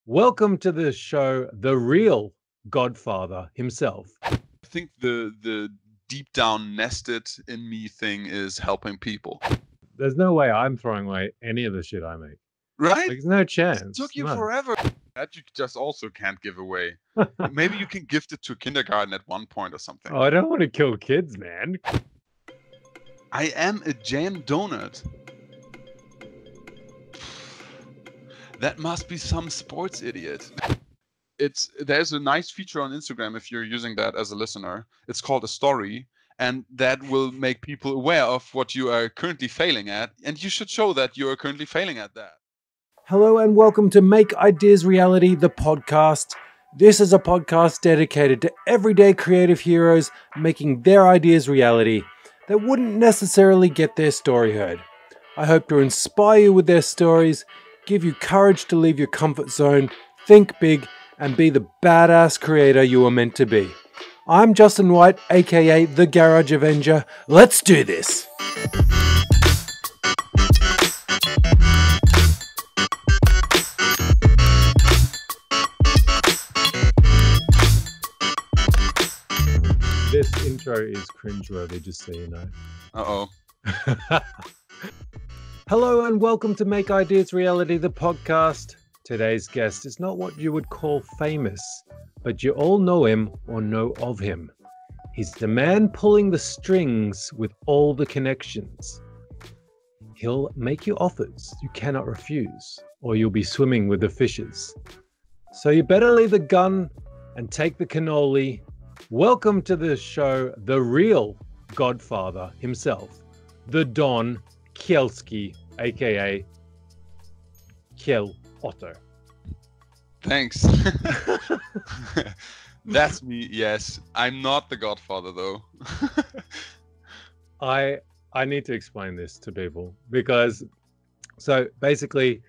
Welcome to the show, the real Godfather himself. I think the deep down nested in me thing is helping people. There's no way I'm throwing away any of the shit I make. Right? Like, there's no It chance. took you No. forever. That you just also can't give away. Maybe you can gift it to kindergarten at one point or something. Oh, I don't want to kill kids, man. I am a jam donut. That must be some sports idiot. There's a nice feature on Instagram if you're using that as a listener. It's called a story, and that will make people aware of what you are currently failing at, and you should show that you are currently failing at that. Hello and welcome to Make Ideas Reality, the podcast. This is a podcast dedicated to everyday creative heroes making their ideas reality that wouldn't necessarily get their story heard. I hope to inspire you with their stories, give you courage to leave your comfort zone, think big, and be the badass creator you were meant to be. I'm Justin White, aka the Garage Avenger. Let's do this! This intro is cringeworthy, just so you know. Uh-oh. Hello and welcome to Make Ideas Reality, the podcast. Today's guest is not what you would call famous, but you all know him or know of him. He's the man pulling the strings with all the connections. He'll make you offers you cannot refuse, or you'll be swimming with the fishes. So you better leave the gun and take the cannoli. Welcome to the show, the real Godfather himself, the Don Kjellski, aka Kjell Otto. Thanks. That's me, yes. I'm not the Godfather, though. I need to explain this to people because, so basically,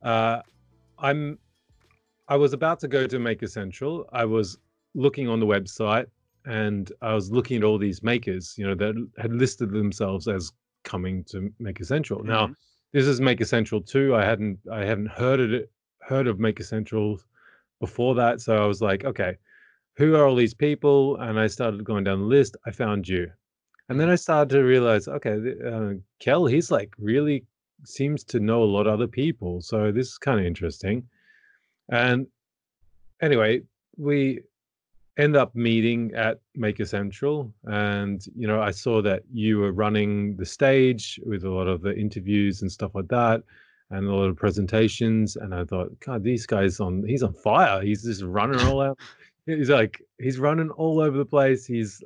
I was about to go to Maker Central. I was looking on the website and I was looking at all these makers, that had listed themselves as coming to Maker Central. Mm-hmm. Now, this is Maker Central 2. I hadn't heard of Maker Central before that, so I was like, okay, who are all these people? And I started going down the list. I found you, and then I started to realize, okay, Kjell, he's like really seems to know a lot of other people, so this is kind of interesting. And anyway, we end up meeting at Maker Central, and I saw that you were running the stage with a lot of the interviews and stuff like that, and a lot of presentations. And I thought, God, he's on fire. He's just running all out. He's running all over the place. He's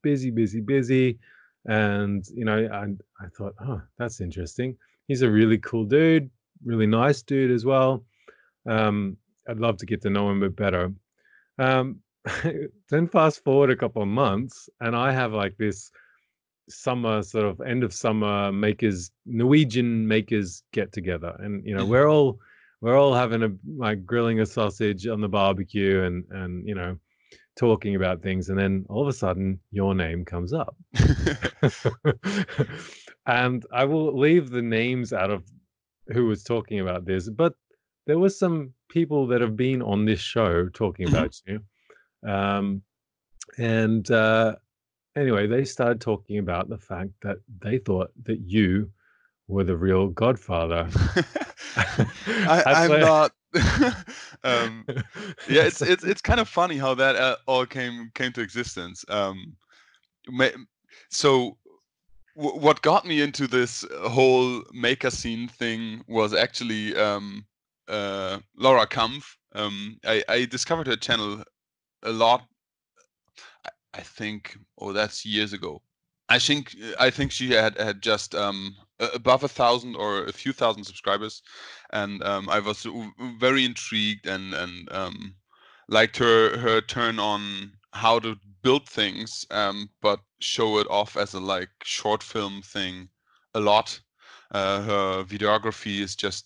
busy. And I thought, oh, that's interesting. He's a really cool dude, really nice dude as well. I'd love to get to know him a bit better. Then fast forward a couple of months, and I have like this summer, sort of end of summer Norwegian makers get together, and we're all having grilling a sausage on the barbecue and talking about things, and then all of a sudden your name comes up. And I will leave the names out of who was talking about this, but there was some people that have been on this show talking about you. Anyway, they started talking about the fact that they thought that you were the real Godfather. I'm not. Yeah, it's kind of funny how that all came to existence. So what got me into this whole maker scene thing was actually Laura Kampf. I discovered her channel a lot. I think, that's years ago. I think she had just above 1,000 or a few thousand subscribers, and I was very intrigued and liked her turn on how to build things, but show it off as a short film thing a lot. Her videography is just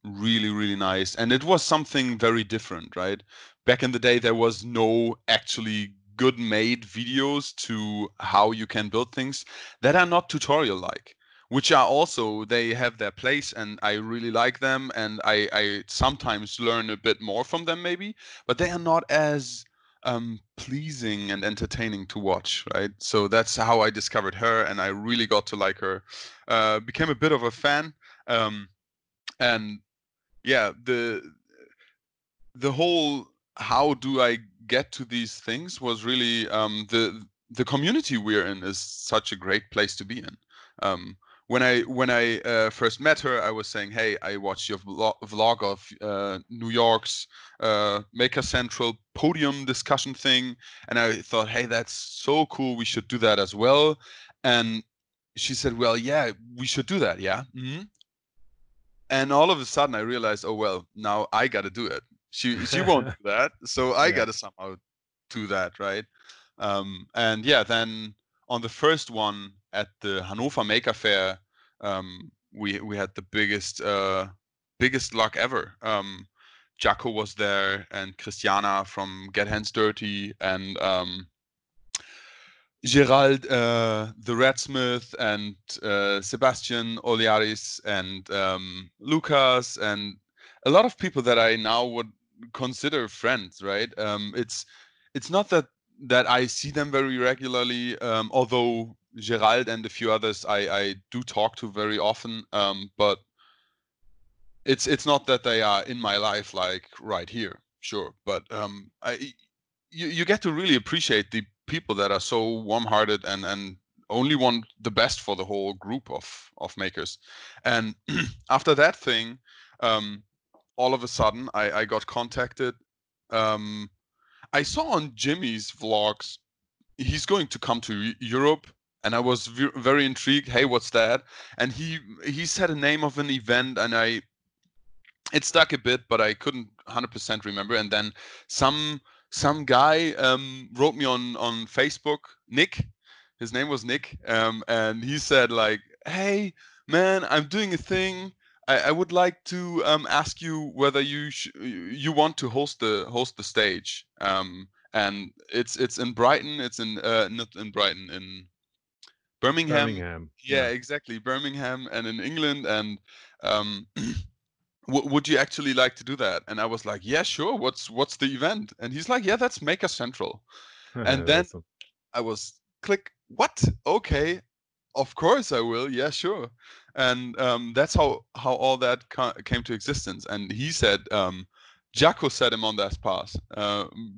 really, really nice, and it was something very different, right? Back in the day, there was no actually good made videos to how you can build things that are not tutorial like. which are also, they have their place, and I really like them, and I sometimes learn a bit more from them maybe, but they are not as pleasing and entertaining to watch, right? So that's how I discovered her, and I really got to like her. Became a bit of a fan, and yeah, the whole how do I get to these things was really the community we're in is such a great place to be in. When I first met her, I was saying, "Hey, I watched your vlog of New York's Maker Central podium discussion thing," and I thought, "Hey, that's so cool. We should do that as well." And she said, "Well, yeah, we should do that. Yeah." And all of a sudden, I realized, oh well, now I got to do it. She won't do that, so I got to somehow do that, right? And yeah, then on the first one at the Hannover Maker Fair, we had the biggest luck ever. Jaco was there, and Christiana from Get Hands Dirty, and Gerald, the Radsmith, and Sebastian Oliaris, and Lucas, and a lot of people that I now would consider friends. Right? It's not that I see them very regularly, although Gerald and a few others I do talk to very often. But it's not that they are in my life like right here. Sure, but you get to really appreciate the people that are so warm-hearted and only want the best for the whole group of makers. And after that thing, all of a sudden I got contacted. I saw on Jimmy's vlogs he's going to come to Europe, and I was very intrigued. Hey, what's that? And he said a name of an event, and it stuck a bit, but I couldn't 100% remember. And then some guy wrote me on Facebook, Nick. His name was Nick, and he said like, "Hey man, I'm doing a thing. I would like to ask you whether you want to host the stage." And it's in Brighton. It's in not in Brighton, in Birmingham. Birmingham. Yeah, exactly, Birmingham, and in England. And um, would you actually like to do that? And I was like, yeah, sure. What's the event? And he's like, yeah, that's Maker Central. And then Awesome. I was click, what? Okay, of course I will. Yeah, sure. And that's how all that came to existence. And he said, Jaco set him on that path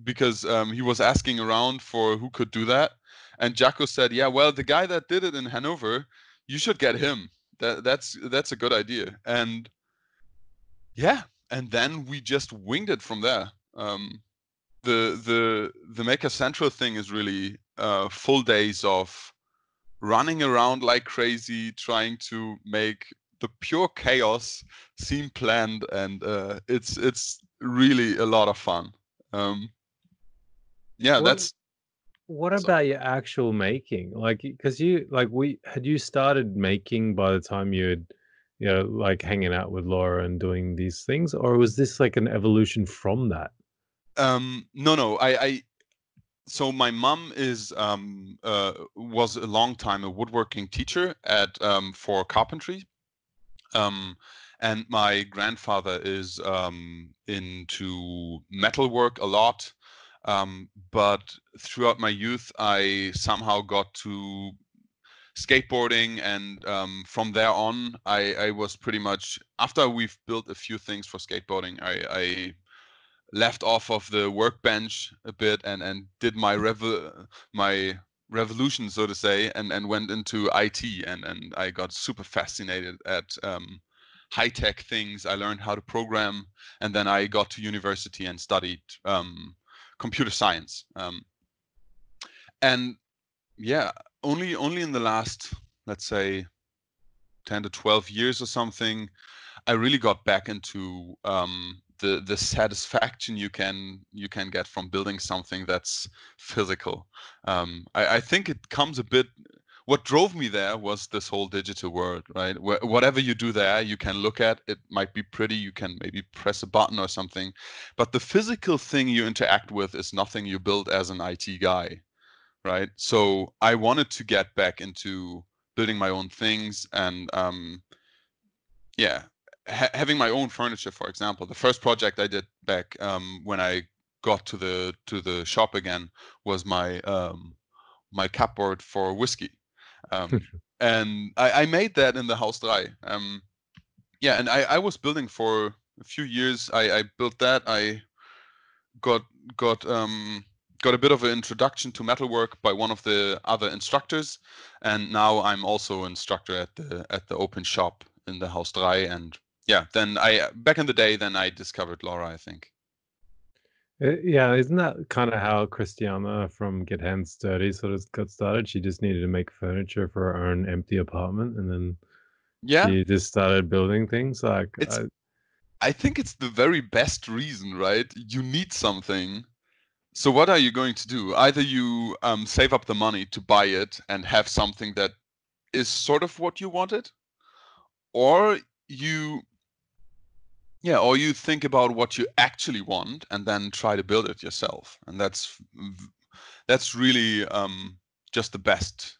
because he was asking around for who could do that. And Jaco said, yeah, well, the guy that did it in Hanover, you should get him. That's a good idea. And yeah, and then we just winged it from there. The Maker Central thing is really full days of running around like crazy, trying to make the pure chaos seem planned, and it's really a lot of fun. Yeah, What that's what sorry. about your actual making? Like, because you started making by the time you'd, like hanging out with Laura and doing these things, or was this like an evolution from that? No, I so my mom is was a long time a woodworking teacher at for carpentry. Um, and my grandfather is into metalwork a lot. But throughout my youth, I somehow got to skateboarding, and from there on, I was pretty much, after we've built a few things for skateboarding, I left off of the workbench a bit and did my revolution, so to say, and went into IT, and I got super fascinated at high tech things. I learned how to program, and then I got to university and studied computer science. And yeah, only in the last, let's say, 10 to 12 years or something, I really got back into the satisfaction you can get from building something that's physical. I think it comes a bit. What drove me there was this whole digital world, right? Whatever you do there, you can look at. It might be pretty. You can maybe press a button or something, but the physical thing you interact with is nothing you build as an IT guy, right? So I wanted to get back into building my own things, and yeah, having my own furniture. For example, the first project I did back when I got to the shop again was my cupboard for whiskey, and I made that in the Haus 3. Yeah, and I was building for a few years. I built that. I got got got a bit of an introduction to metalwork by one of the other instructors, and now I'm also instructor at the open shop in the Haus 3. And yeah, then I back in the day, then I discovered Laura, I think. Yeah, isn't that kind of how Christiana from Get Hands Dirty sort of got started? She just needed to make furniture for her own empty apartment, and then Yeah, she just started building things. Like, it's I think it's the very best reason, right? You need something. So what are you going to do? Either you save up the money to buy it and have something that is sort of what you wanted, or you or you think about what you actually want and then try to build it yourself. And that's really just the best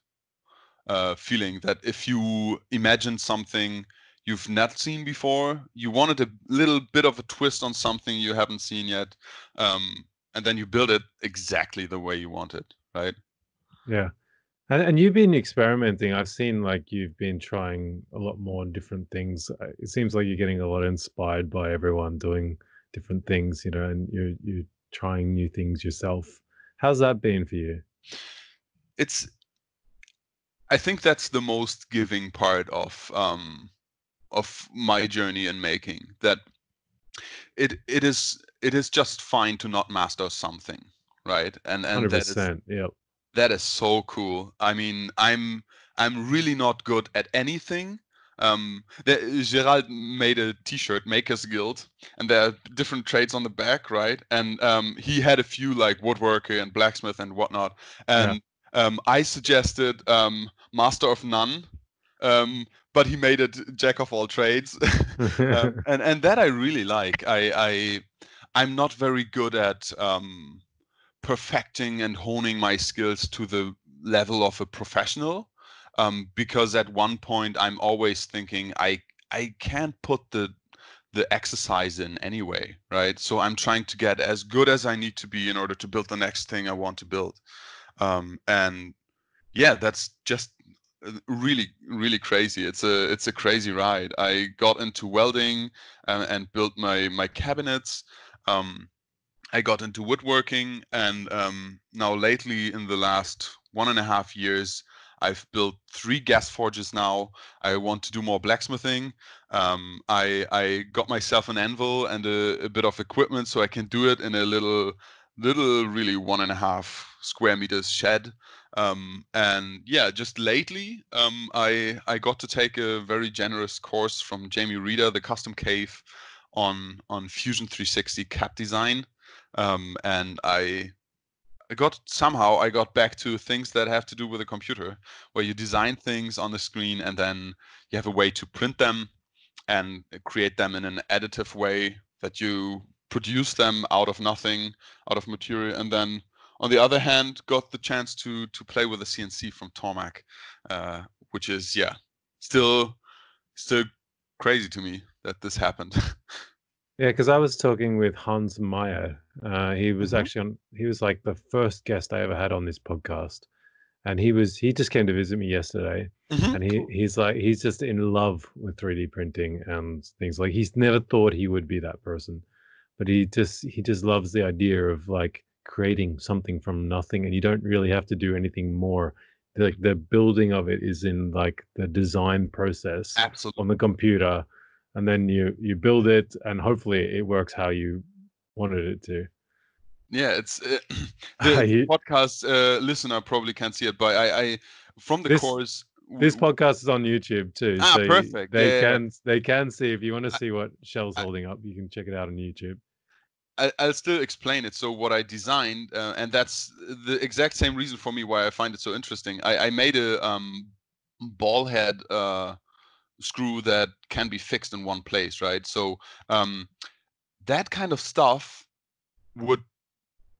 feeling, that if you imagine something you've not seen before, you wanted a little bit of a twist on something you haven't seen yet, and then you build it exactly the way you want it, right? yeah. And you've been experimenting. I've seen like you've been trying a lot more different things. It seems like you're getting a lot inspired by everyone doing different things, and you're trying new things yourself. How's that been for you? I think that's the most giving part of my journey in making, that it is just fine to not master something, right? And that is 100%. Yep. that is so cool. I mean, I'm really not good at anything. Gerald made a T-shirt, Makers Guild, and there are different trades on the back, right? And he had a few like woodworker and blacksmith and whatnot. Yeah. And I suggested Master of None, but he made it Jack of all trades. And that I really like. I'm not very good at perfecting and honing my skills to the level of a professional, because at one point I'm always thinking I can't put the exercise in anyway, right? So I'm trying to get as good as I need to be in order to build the next thing I want to build. And yeah, that's just really really crazy. It's a crazy ride. I got into welding and built my cabinets. I got into woodworking, and now lately, in the last 1.5 years, I've built 3 gas forges now. I want to do more blacksmithing. I got myself an anvil and a bit of equipment so I can do it in a little really 1.5 square meters shed. And yeah, just lately, I got to take a very generous course from Jamie Reeder, the Custom Cave, on Fusion 360 CAD design. And I got back to things that have to do with a computer, where you design things on the screen and then you have a way to print them and create them in an additive way, that you produce them out of nothing, out of material. And then on the other hand, got the chance to play with the CNC from Tormac, which is still crazy to me that this happened. Yeah, because I was talking with Hans Meyer. He was Mhm. actually he was like the first guest I ever had on this podcast. And he just came to visit me yesterday. Mhm. And Cool. he's just in love with 3D printing and things. Like, he's never thought he would be that person, but he just loves the idea of like creating something from nothing, and you don't really have to do anything more. Like, the building of it is in like the design process on Absolutely. the computer, and then you build it, and hopefully it works how you wanted it to. Yeah, it's the I, podcast listener probably can't see it, but I from the this course. This podcast is on YouTube too, so Perfect. they Yeah. can see. If you want to I, see what Shell's I, holding up, you can check it out on YouTube. I'll still explain it. So what I designed, and that's the exact same reason for me why I find it so interesting. I made a ball head screw that can be fixed in one place, right? So um, that kind of stuff would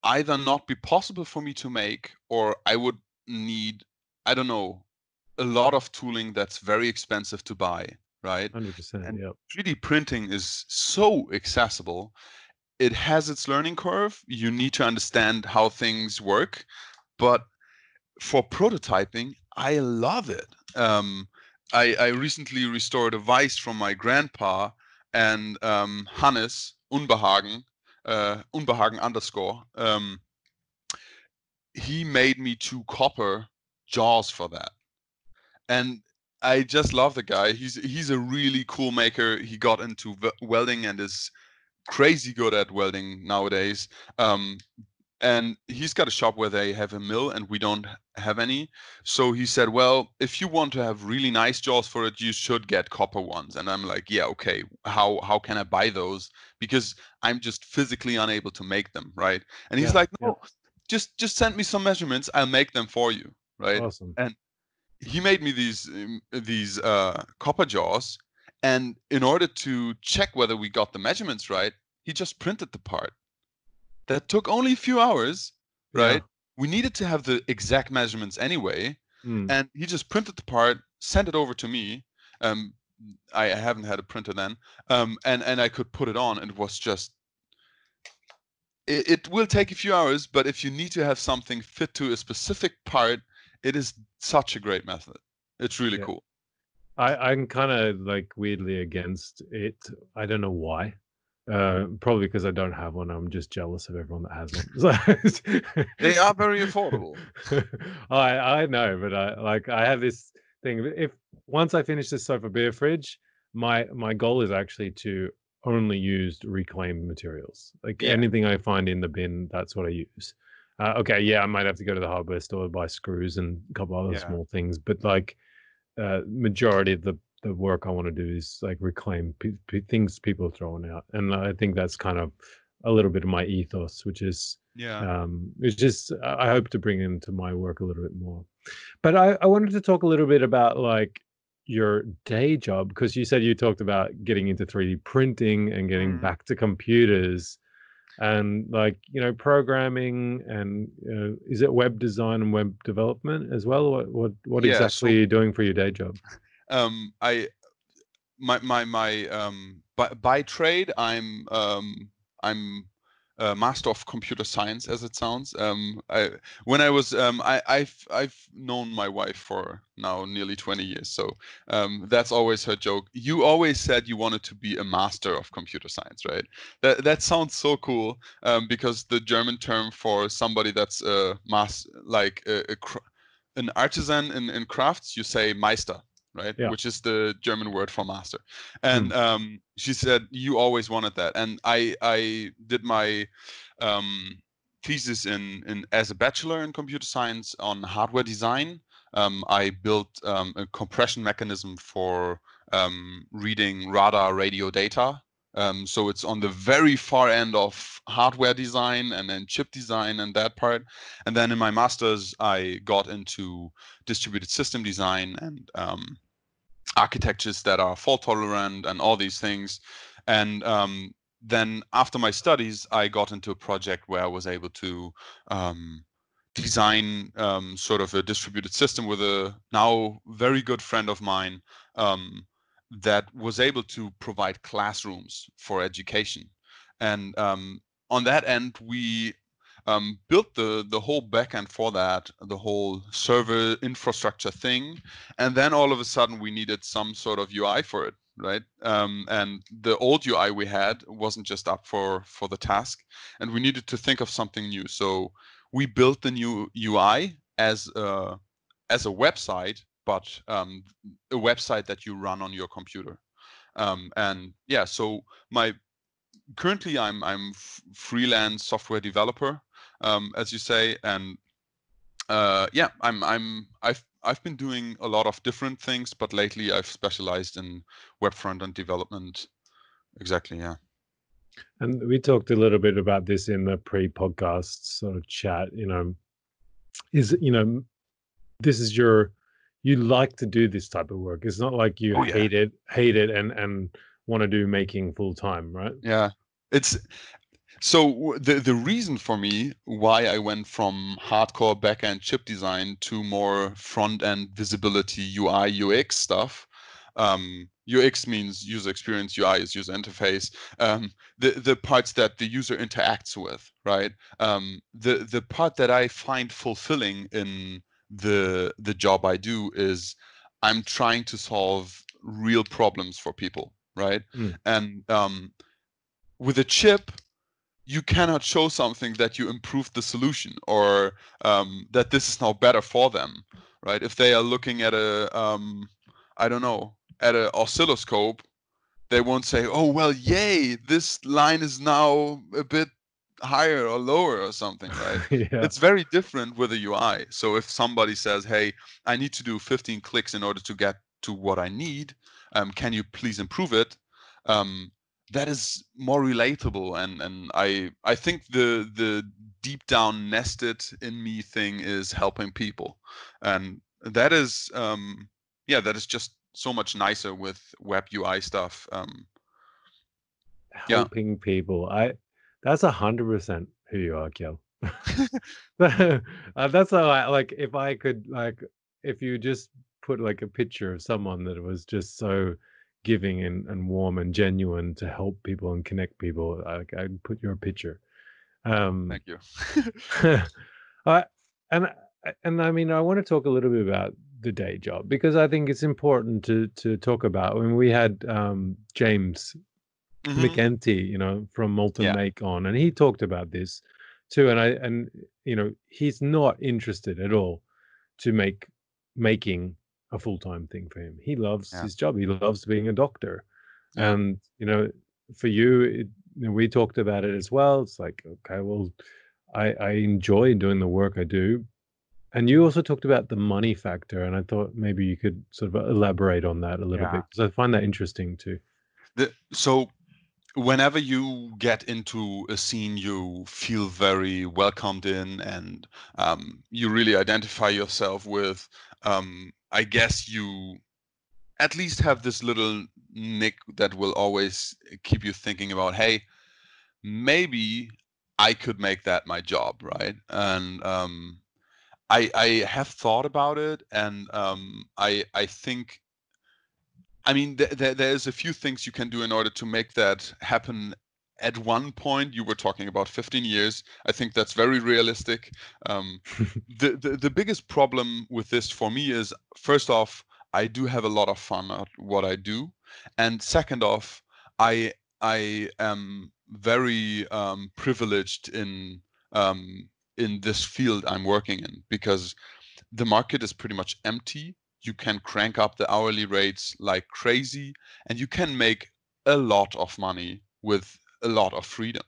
either not be possible for me to make, or I would need, I don't know, a lot of tooling that's very expensive to buy, right? 100%. And Yep. 3D printing is so accessible. It has its learning curve. You need to understand how things work, but for prototyping, I love it. I recently restored a vise from my grandpa, and Hannes Unbehagen, Unbehagen underscore, he made me 2 copper jaws for that. And I just love the guy. He's a really cool maker. He got into welding and is crazy good at welding nowadays. And he's got a shop where they have a mill and we don't have any. So he said, well, if you want to have really nice jaws for it, you should get copper ones. And I'm like, yeah, okay. How can I buy those? Because I'm just physically unable to make them, right? And he's Yeah. like, Yeah. no, just send me some measurements. I'll make them for you, right? Awesome. And he made me these copper jaws. And in order to check whether we got the measurements right, he just printed the part. That took only a few hours, Yeah. right? We needed to have the exact measurements anyway, Mm. and he just printed the part, sent it over to me. Um, I haven't had a printer then, and I could put it on, and it was just. It will take a few hours, but if you need to have something fit to a specific part, it is such a great method. It's really Yeah. cool. I'm kind of like weirdly against it. I don't know why. Probably because I don't have one. I'm just jealous of everyone that has one. They are very affordable. I know, but I have this thing. If once I finish this sofa beer fridge, my goal is actually to only use reclaimed materials. Like Yeah. anything I find in the bin, that's what I use. Okay, yeah, I might have to go to the hardware store, buy screws and a couple other Yeah. small things, but like majority of the work I want to do is like reclaim things people are throwing out, and I think that's kind of a little bit of my ethos, which is Yeah. I hope to bring into my work a little bit more. But I wanted to talk a little bit about like your day job, because you said you talked about getting into 3D printing and getting Mm. back to computers and like programming and is it web design and web development as well? What Yeah. exactly So are you doing for your day job? I by trade I'm a master of computer science, as it sounds. When I was I've known my wife for now nearly 20 years, so that's always her joke. You always said you wanted to be a master of computer science, right? That sounds so cool, because the German term for somebody that's a an artisan in crafts, you say Meister, right? Yeah. Which is the German word for master. Mm. And she said you always wanted that, and I did my thesis in as a bachelor in computer science on hardware design. I built a compression mechanism for reading radar radio data. So it's on the very far end of hardware design and then chip design and that part. And then in my master's, I got into distributed system design and architectures that are fault tolerant and all these things. And then after my studies, I got into a project where I was able to design sort of a distributed system with a now very good friend of mine, that was able to provide classrooms for education. And on that end, we built the whole backend for that, the whole server infrastructure thing, and then all of a sudden we needed some sort of UI for it, right? And the old UI we had wasn't just up for the task, and we needed to think of something new. So we built the new UI as a website, but a website that you run on your computer. And yeah, so my currently I'm freelance software developer, as you say, and yeah, I've been doing a lot of different things, but lately I've specialized in web front-end development. Exactly, yeah. And we talked a little bit about this in the pre-podcast sort of chat. Is this is you like to do this type of work. It's not like you Oh yeah, hate it and want to do making full time, right? yeah. It's So the reason for me why I went from hardcore backend chip design to more front end visibility UI UX stuff. UX means user experience, UI is user interface. The parts that the user interacts with, right? The part that I find fulfilling in the job I do is I'm trying to solve real problems for people, right? Mm. And with a chip, you cannot show something that you improved the solution or that this is now better for them, right? If they are looking at I don't know, at an oscilloscope, they won't say, "Oh well, yay, this line is now a bit higher or lower or something," right? Yeah. It's very different with a UI. So if somebody says, "Hey, I need to do 15 clicks in order to get to what I need, can you please improve it?" Um, that is more relatable, and I think the deep down nested in me thing is helping people, and that is yeah, that is just so much nicer with web UI stuff. Yeah. Helping people. That's 100% who you are, Kjell. That's how I like. If I could, like, if you just put like a picture of someone that was just so giving and warm and genuine to help people and connect people, I'd put your picture. Um, Thank you. I and and I mean, I want to talk a little bit about the day job because I think it's important to talk about. When we had James Hmm. McEntee, from Molten Yeah. Make on, and he talked about this too. And he's not interested at all to making a full-time thing for him. He loves Yeah. his job. He loves being a doctor. Yeah. And for you, we talked about it as well. It's like, okay, well, I enjoy doing the work I do. And you also talked about the money factor, and I thought maybe you could sort of elaborate on that a little Yeah. bit because I find that interesting too. So whenever you get into a scene, you feel very welcomed in, and you really identify yourself with. I guess you at least have this little nick that will always keep you thinking about, hey, maybe I could make that my job, right? And I have thought about it, and I think, I mean, there's a few things you can do in order to make that happen. At one point, you were talking about 15 years. I think that's very realistic. Um, the biggest problem with this for me is, first off, I do have a lot of fun at what I do, and second off, I I am very privileged in this field I'm working in, because the market is pretty much empty. You can crank up the hourly rates like crazy, and you can make a lot of money with a lot of freedom.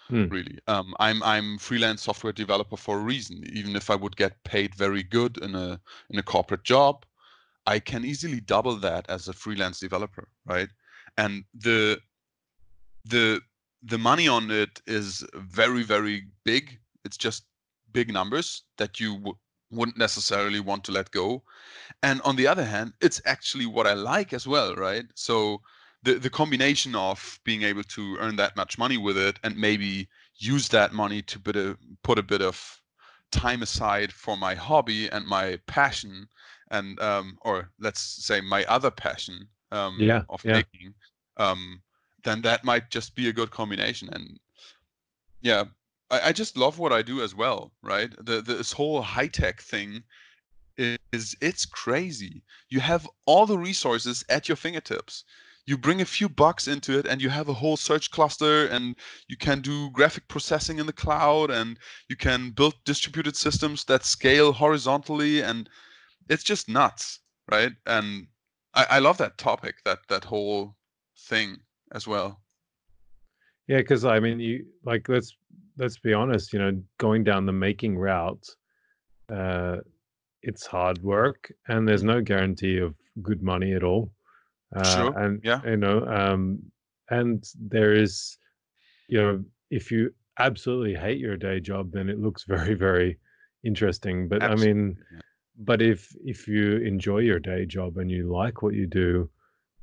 Mm. Really, I'm freelance software developer for a reason. Even if I would get paid very good in a corporate job, I can easily double that as a freelance developer, right? And the the money on it is very, very big. It's just big numbers that you wouldn't necessarily want to let go. And on the other hand, it's actually what I like as well, right? So the combination of being able to earn that much money with it, and maybe use that money to put a bit of time aside for my hobby and my passion, and or let's say my other passion, Yeah, of yeah. making, um, then that might just be a good combination. And yeah, I just love what I do as well, right? This whole high tech thing is, it's crazy. You have all the resources at your fingertips. You bring a few bucks into it, and you have a whole search cluster, and you can do graphic processing in the cloud, and you can build distributed systems that scale horizontally, and it's just nuts, right? And I love that topic, that whole thing as well. Yeah, because I mean, let's be honest. Going down the making route, uh, it's hard work, and there's Mhm. no guarantee of good money at all. Sure. And Yeah. and there is, if you absolutely hate your day job, then it looks very, very interesting. But I mean, Absolutely. Yeah. but if you enjoy your day job and you like what you do,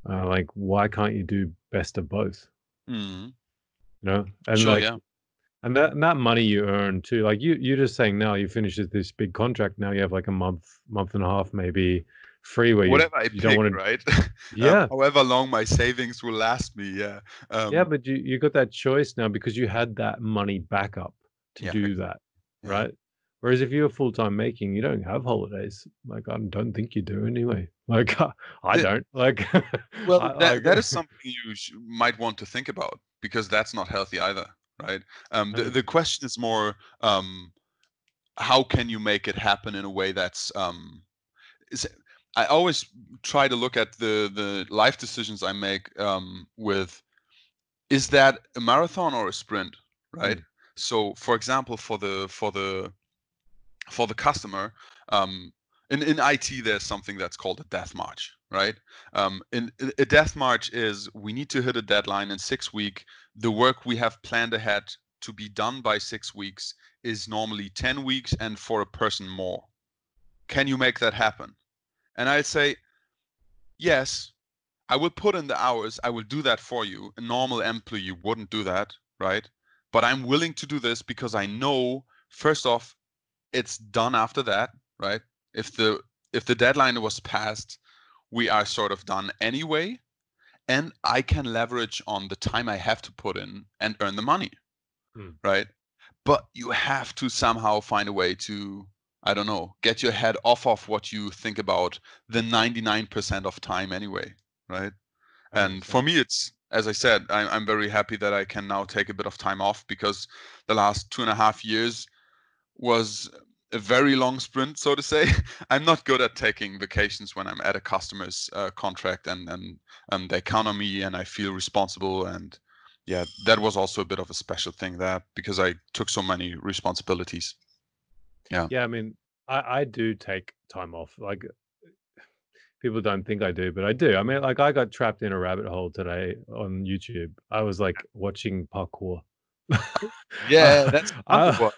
like, why can't you do best of both? Mhm. And Sure. like, Yeah. And that money you earn too, like you're just saying now you finish this big contract. Now you have like a month and a half maybe free where Whatever I you don't pick, want to. right? Yeah, However long my savings will last me. Yeah. yeah, but you got that choice now because you had that money backup to Yeah. do that, Yeah. right? Whereas if you're full-time making, you don't have holidays. Like I don't think you do anyway. Like I The, don't. Like well, I that like that is something you might want to think about because that's not healthy either, right? The 100%. question is more, how can you make it happen in a way that's is I always try to look at the life decisions I make with, is that a marathon or a sprint, right? Mm, So, for example, for the customer, in IT, there's something that's called a death march, right? In a death march is we need to hit a deadline in 6 weeks. The work we have planned ahead to be done by 6 weeks is normally 10 weeks, and for a person more. Can you make that happen? And I'd say, yes, I will put in the hours. I will do that for you. A normal employee wouldn't do that, right? But I'm willing to do this because I know, first off, it's done after that, right? If the deadline was passed, we are sort of done anyway, and I can leverage on the time I have to put in and earn the money, mm, right? But you have to somehow find a way to, I don't know, get your head off of what you think about the 99% of time anyway, right? And for 100%. me, it's, as I said, I'm very happy that I can now take a bit of time off because the last 2.5 years was a very long sprint, so to say. I'm not good at taking vacations when I'm at a customer's contract, and they count on me, and I feel responsible. And yeah, that was also a bit of a special thing there because I took so many responsibilities. Yeah. Yeah, I mean, I do take time off. Like people don't think I do, but I do. I mean, like I got trapped in a rabbit hole today on YouTube. I was like watching parkour. Yeah, I, that's a fun I one.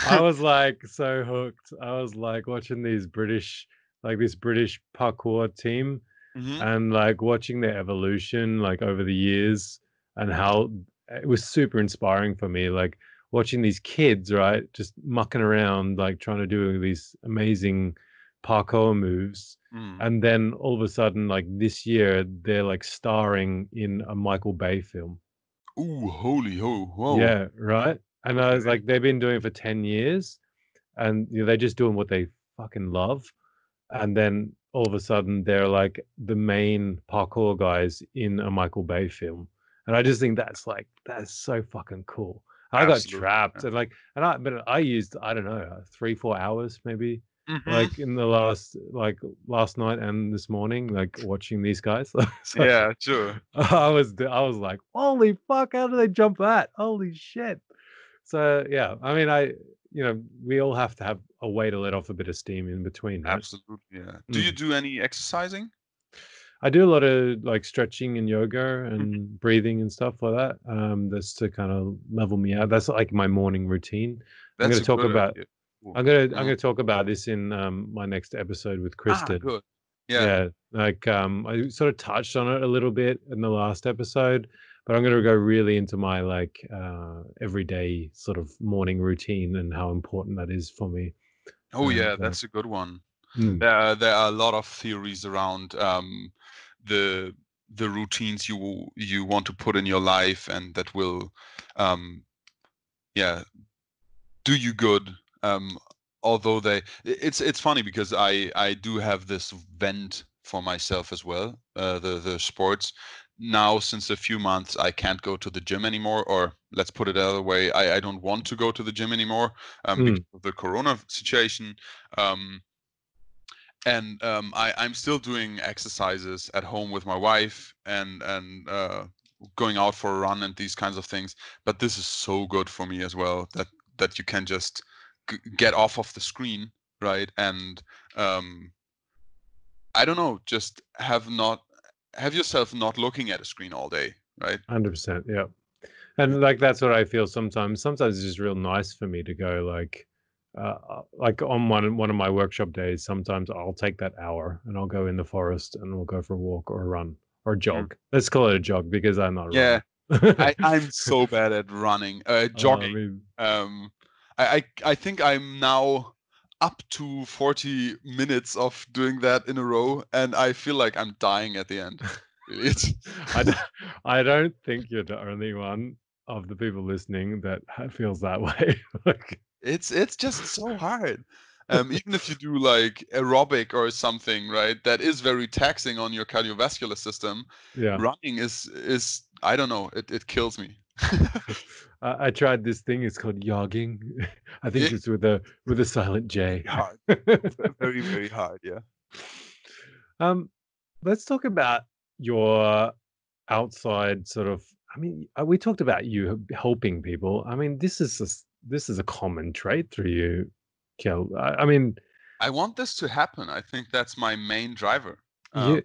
I was like so hooked. I was like watching these British, like this British parkour team, Hmm. and like watching their evolution, like over the years, and how it was super inspiring for me. Like watching these kids, right, just mucking around, like trying to do these amazing parkour moves. Mm. And then all of a sudden, like this year, they're like starring in a Michael Bay film. Ooh, holy ho, whoa. Yeah, right. And I was Okay. like, they've been doing it for 10 years and they're just doing what they fucking love. And then all of a sudden they're like the main parkour guys in a Michael Bay film. And I just think that's so fucking cool. I got Absolutely. trapped and like but I used I don't know 3-4 hours maybe Hmm. like in the last night and this morning like watching these guys. So Yeah, sure. I was like, holy fuck, how do they jump that? Holy shit. So yeah, I mean we all have to have a way to let off a bit of steam in between, right? Absolutely. Yeah. Do you Mm. do any exercising? I do a lot of like stretching and yoga Mhm. and breathing and stuff like that. That's to kind of level me out. That's like my morning routine. I'm That's going to a talk good about idea. Cool. I'm Uh-huh. going to talk about this in my next episode with Ah, Kristen. good. Yeah. Yeah, like I sort of touched on it a little bit in the last episode, but I'm going to go really into my like everyday sort of morning routine and how important that is for me. Oh, And yeah, that's a good one. mm, There are a lot of theories around the the routines you want to put in your life and that will um yeah, do you good. Um Although it's funny because I do have this vent for myself as well. The sports. Now since a few months I can't go to the gym anymore, or let's put it another way, I don't want to go to the gym anymore because mm, of the corona situation. Um and I'm still doing exercises at home with my wife and going out for a run and these kinds of things. But this is so good for me as well that you can just get off of the screen, right? And um, I don't know, just have yourself not looking at a screen all day, right? 100%, yeah. And like that's what I feel sometimes. Sometimes it's just real nice for me to go like on one of my workshop days, sometimes I'll take that hour and I'll go in the forest and we'll go for a walk or a run or a Mm. jog. Let's call it a jog because I'm not a Yeah, runner. I'm so bad at running, I jogging. mean, Um, I think I'm now up to 40 minutes of doing that in a row, and I feel like I'm dying at the end. Really, it's I don't, I don't think you're the only one of the people listening that feels that way. Like, it's just so hard. Even if you do like aerobic or something, right? That is very taxing on your cardiovascular system. yeah. Running is I don't know. It kills me. I tried this thing. It's called yogging. I think Yeah, it's with a silent J. hard. Very, very hard. Yeah. um, let's talk about your outside sort of. I mean, we talked about you helping people. I mean, this is a common trait through you, Kjell. I mean, I want this to happen. I think that's my main driver. Um, you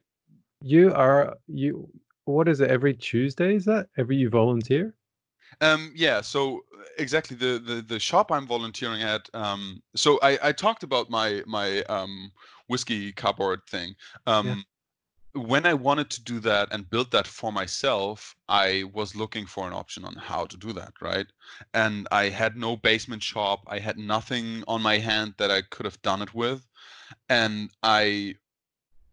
you are you. What is it? Every Tuesday is that? Every you volunteer? yeah, so exactly the shop I'm volunteering at. So I talked about my whiskey cupboard thing. Yeah. Um, when I wanted to do that and build that for myself, I was looking for an option on how to do that, right? And I had no basement shop. I had nothing on my hand that I could have done it with. And I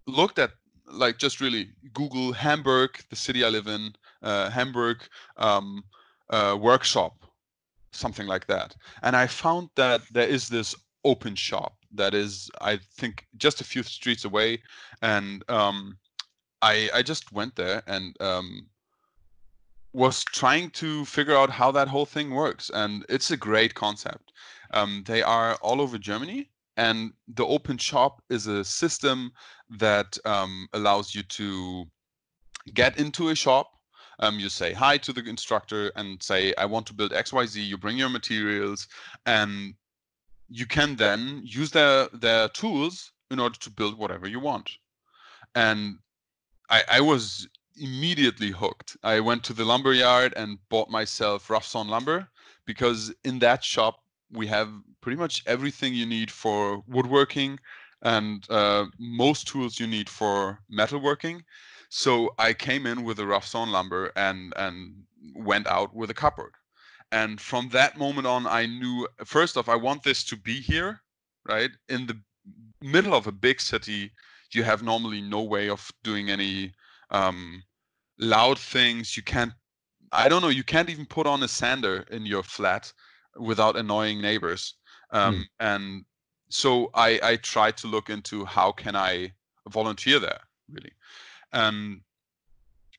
looked at like just really Google Hamburg, the city I live in, Hamburg um, workshop, something like that. And I found that there is this open shop that is, I think, just a few streets away. And I just went there and was trying to figure out how that whole thing works. And it's a great concept. They are all over Germany. And the open shop is a system that allows you to get into a shop. You say hi to the instructor and say, I want to build XYZ. You bring your materials, and you can then use their tools in order to build whatever you want. And I was immediately hooked. I went to the lumber yard and bought myself rough sawn lumber because in that shop we have pretty much everything you need for woodworking and most tools you need for metalworking. So I came in with a rough sawn lumber and went out with a cupboard. And from that moment on, I knew first off, I want this to be here, right? In the middle of a big city, you have normally no way of doing any um, loud things. You can't, I don't know, you can't even put on a sander in your flat without annoying neighbors. Hmm. And so I tried to look into how can I volunteer there, really. And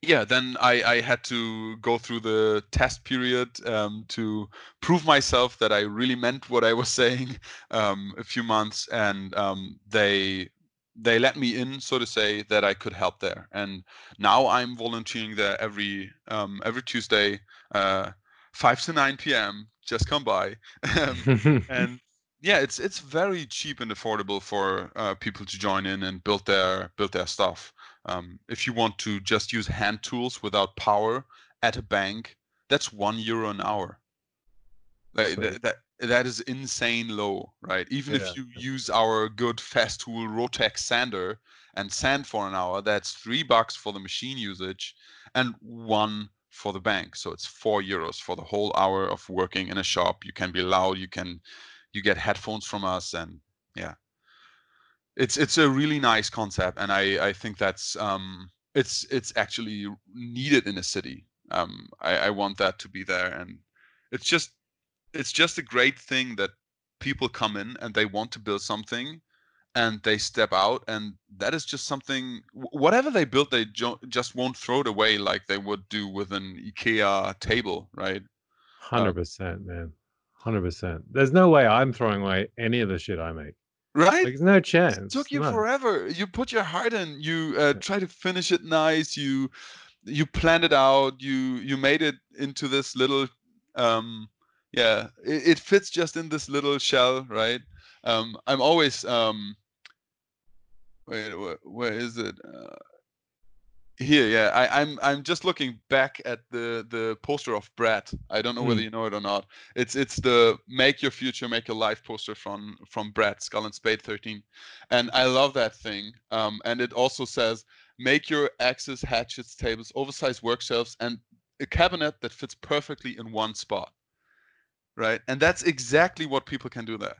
yeah, then I had to go through the test period to prove myself that I really meant what I was saying. A few months, and they let me in, so to say, that I could help there. And now I'm volunteering there every Tuesday, 5 to 9 p.m. Just come by, and yeah, it's very cheap and affordable for people to join in and build their stuff. If you want to just use hand tools without power at a bank, that's €1 an hour. Like Sweet. that is insane low, right? Even Yeah. if you use our good fast tool Rotex sander and sand for an hour, that's $3 for the machine usage and one for the bank. So it's €4 for the whole hour of working in a shop. You can be loud, you get headphones from us, and yeah, it's a really nice concept, and I think that's it's actually needed in a city. I want that to be there, and it's just it's just a great thing that people come in and they want to build something and they step out, and that is just something whatever they build they just won't throw it away like they would do with an IKEA table, right? uh, 100%, man. 100%. There's no way I'm throwing away any of the shit I make. right. Like, there's no It chance. took you No. forever. You put your heart in. You try to finish it nice. You planned it out. You made it into this little um yeah, it fits just in this little shell, right? I'm always wait, where is it? Here, yeah. I'm just looking back at the poster of Brad. I don't know whether Mm. you know it or not. It's the Make Your Future, Make Your Life poster from Brad Skull and Spade 13, and I love that thing. And it also says make your axes, hatchets, tables, oversized work shelves, and a cabinet that fits perfectly in one spot, right? And that's exactly what people can do there.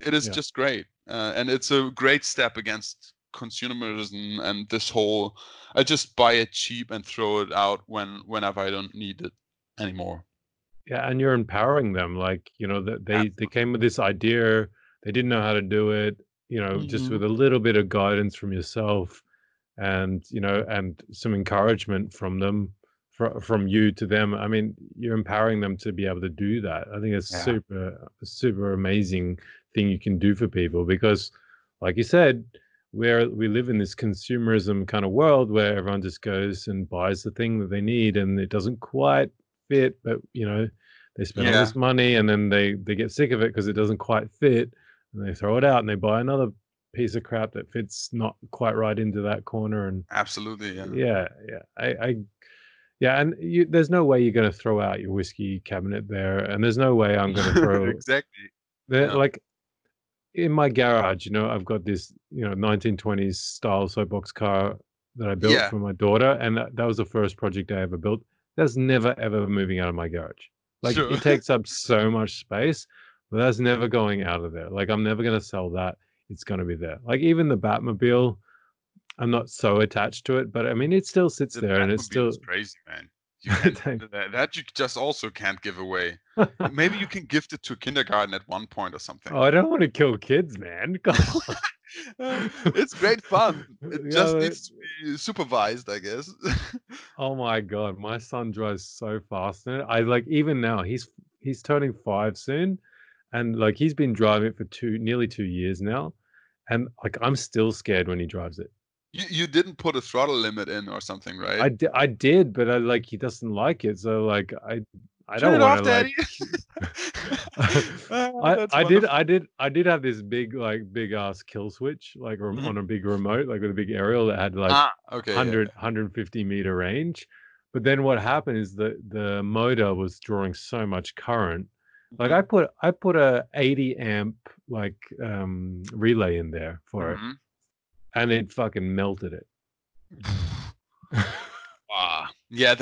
It is just great, and it's a great step against consumerism and this whole I just buy it cheap and throw it out whenever I don't need it anymore. Yeah, and you're empowering them. Like, you know, that they Absolutely. came with this idea, they didn't know how to do it, you know, just with a little bit of guidance from yourself and, you know, and some encouragement from them, from you to them. I mean, you're empowering them to be able to do that. I think it's Yeah. super amazing thing you can do for people because, like you said, we live in this consumerism kind of world where everyone just goes and buys the thing that they need and it doesn't quite fit, but you know, they spend all Yeah. this money and then they get sick of it because it doesn't quite fit and they throw it out and they buy another piece of crap that fits not quite right into that corner. And Absolutely. yeah, and there's no way you're going to throw out your whiskey cabinet there, and there's no way I'm going to throw Exactly. there. Yeah. Like in my garage, you know, I've got this, you know, 1920s style soapbox car that I built Yeah. for my daughter, and that was the first project I ever built. That's never ever moving out of my garage. Like Sure. it takes up so much space, but that's never going out of there. Like I'm never going to sell that. It's going to be there. Like even the Batmobile, I'm not so attached to it, but I mean, it still sits The there, and it's Batmobile still. is crazy, man. You can't that you just also can't give away. Maybe you can gift it to kindergarten at one point or something. Oh, I don't want to kill kids, man. Come on. It's great fun. It just Yeah. needs to be supervised, I guess. Oh my god, my son drives so fast in it. I like even now he's turning 5 soon, and like he's been driving it for nearly 2 years now, and like I'm still scared when he drives it. You didn't put a throttle limit in or something, right? I did, but I like he doesn't like it, so like I Turn don't it want off, to like. Daddy. That's I wonderful. did have this big ass kill switch like Mhm. on a big remote like with a big aerial that had like Okay, yeah. 150 meter range, but then what happened is the motor was drawing so much current. Like Mhm. I put a 80 amp like relay in there for it, Mhm. and it fucking melted it. Yeah,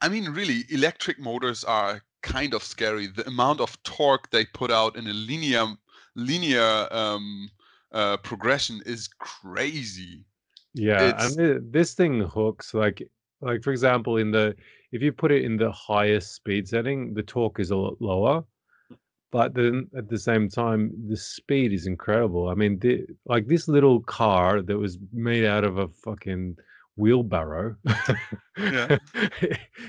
I mean, really, electric motors are kind of scary. The amount of torque they put out in a linear progression is crazy. Yeah, It's and this thing hooks like for example, if you put it in the highest speed setting, the torque is a lot lower, but then at the same time, the speed is incredible. I mean, like this little car that was made out of a fucking wheelbarrow, yeah.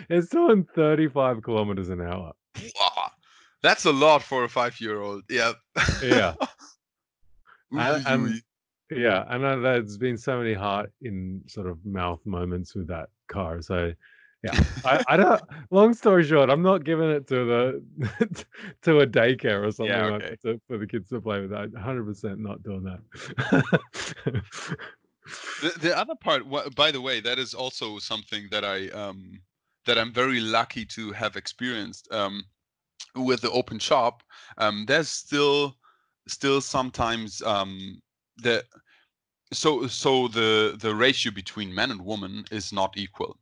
it's doing 35 kilometers an hour. Wow. That's a lot for a 5-year-old. Yeah. Yeah, Ooh, and ooh. yeah, and there's been so many heart in sort of mouth moments with that car. So, yeah, I don't. Long story short, I'm not giving it to the to a daycare or Yeah, something like okay. that for the kids to play with. I'm 100% not doing that. The other part, by the way, that is also something that that I'm very lucky to have experienced. With the open shop, there's still sometimes the the ratio between men and women is not equal,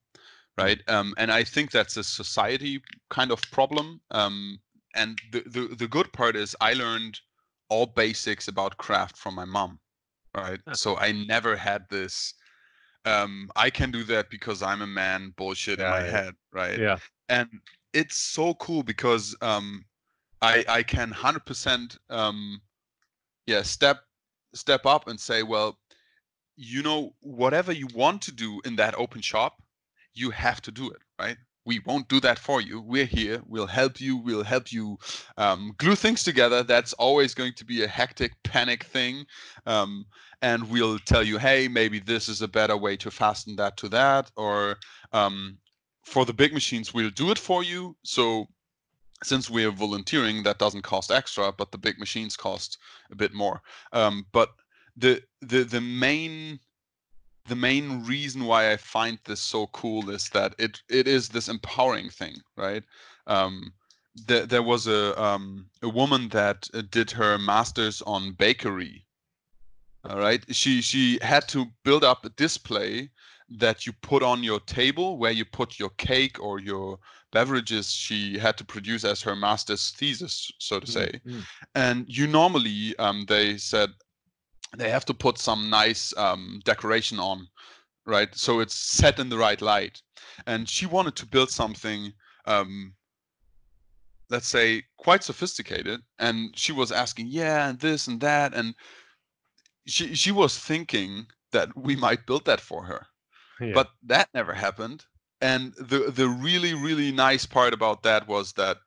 right? And I think that's a society kind of problem. And the good part is I learned all basics about craft from my mom, right? So I never had this I can do that because I'm a man bullshit in my Yeah, head, right? yeah, And it's so cool because I can 100% yeah step up and say, well, you know, whatever you want to do in that open shop, you have to do it, right? We won't do that for you. We're here. We'll help you. We'll help you glue things together. That's always going to be a hectic, panic thing. Um, and we'll tell you, hey, maybe this is a better way to fasten that to that. Or for the big machines, we'll do it for you. So since we're volunteering, that doesn't cost extra, but the big machines cost a bit more. But the main reason why I find this so cool is that it is this empowering thing, right? Um, there was a woman that did her master's on bakery. All right, she had to build up a display that you put on your table where you put your cake or your beverages she had to produce as her master's thesis, so to say. And you normally, they said, they have to put some nice decoration on, right? So it's set in the right light. And she wanted to build something, let's say, quite sophisticated. And she was asking, yeah, and this and that. And she was thinking that we might build that for her. Yeah. But that never happened. And the really, really nice part about that was that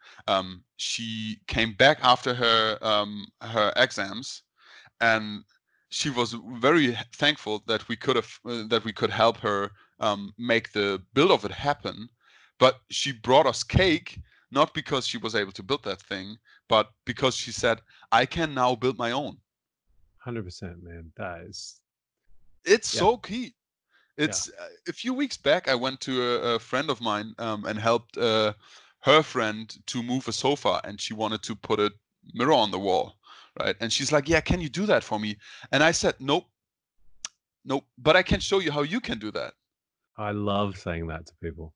she came back after her exams, and she was very thankful that we could help her make the build of it happen. But she brought us cake, not because she was able to build that thing, but because she said, I can now build my own. 100%, man. That is. It's so key. It's a few weeks back, I went to a friend of mine and helped her friend to move a sofa, and she wanted to put a mirror on the wall, right? And she's like, yeah, can you do that for me? And I said, nope, but I can show you how you can do that. I love saying that to people.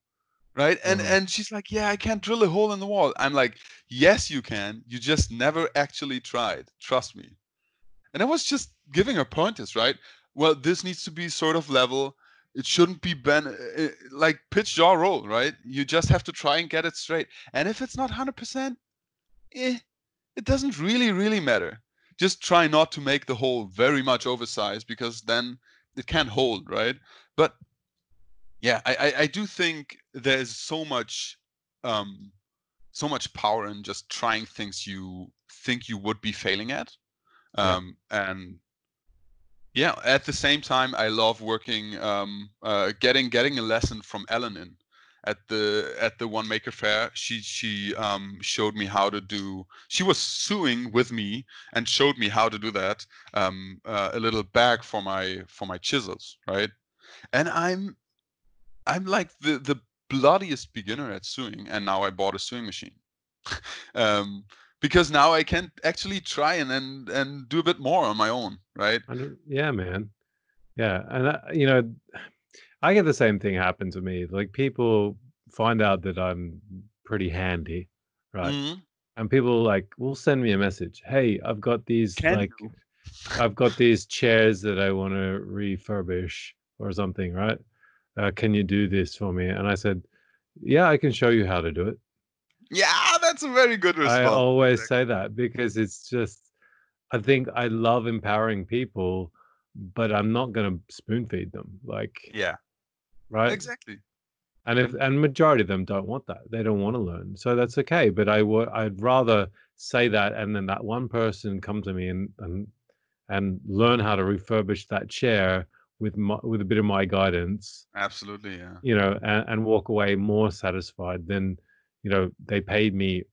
Right? And she's like, yeah, I can't drill a hole in the wall. I'm like, yes, you can. You just never actually tried. Trust me. And I was just giving her pointers, right? Well, this needs to be sort of level. It shouldn't be like pitch, jaw, roll, right? You just have to try and get it straight. And if it's not 100%, it doesn't really, really matter. Just try not to make the hole very much oversized, because then it can't hold, right? But yeah, I do think there's so much power in just trying things you think you would be failing at. And yeah, at the same time, I love working, getting a lesson from Ellen at the One Maker Fair. She showed me how to do. She was sewing with me and showed me how to do that. A little bag for my chisels, right? And I'm like the bloodiest beginner at sewing, and now I bought a sewing machine. Because now I can actually try and do a bit more on my own, right? Yeah, man. Yeah, and I get the same thing happen to me. Like, people find out that I'm pretty handy, right? Mm-hmm. And people will send me a message. Hey, I've got these Can you? I've got these chairs that I want to refurbish or something, right? Can you do this for me? And I said, yeah, I can show you how to do it. Yeah, that's a very good I response. always say that because it's just, I think I love empowering people, but I'm not going to spoon feed them. Yeah, Right? exactly. And majority of them don't want that. They don't want to learn. So that's okay. But I'd rather say that, and then that one person come to me and learn how to refurbish that chair with a bit of my guidance. Absolutely, yeah. And walk away more satisfied than, they paid me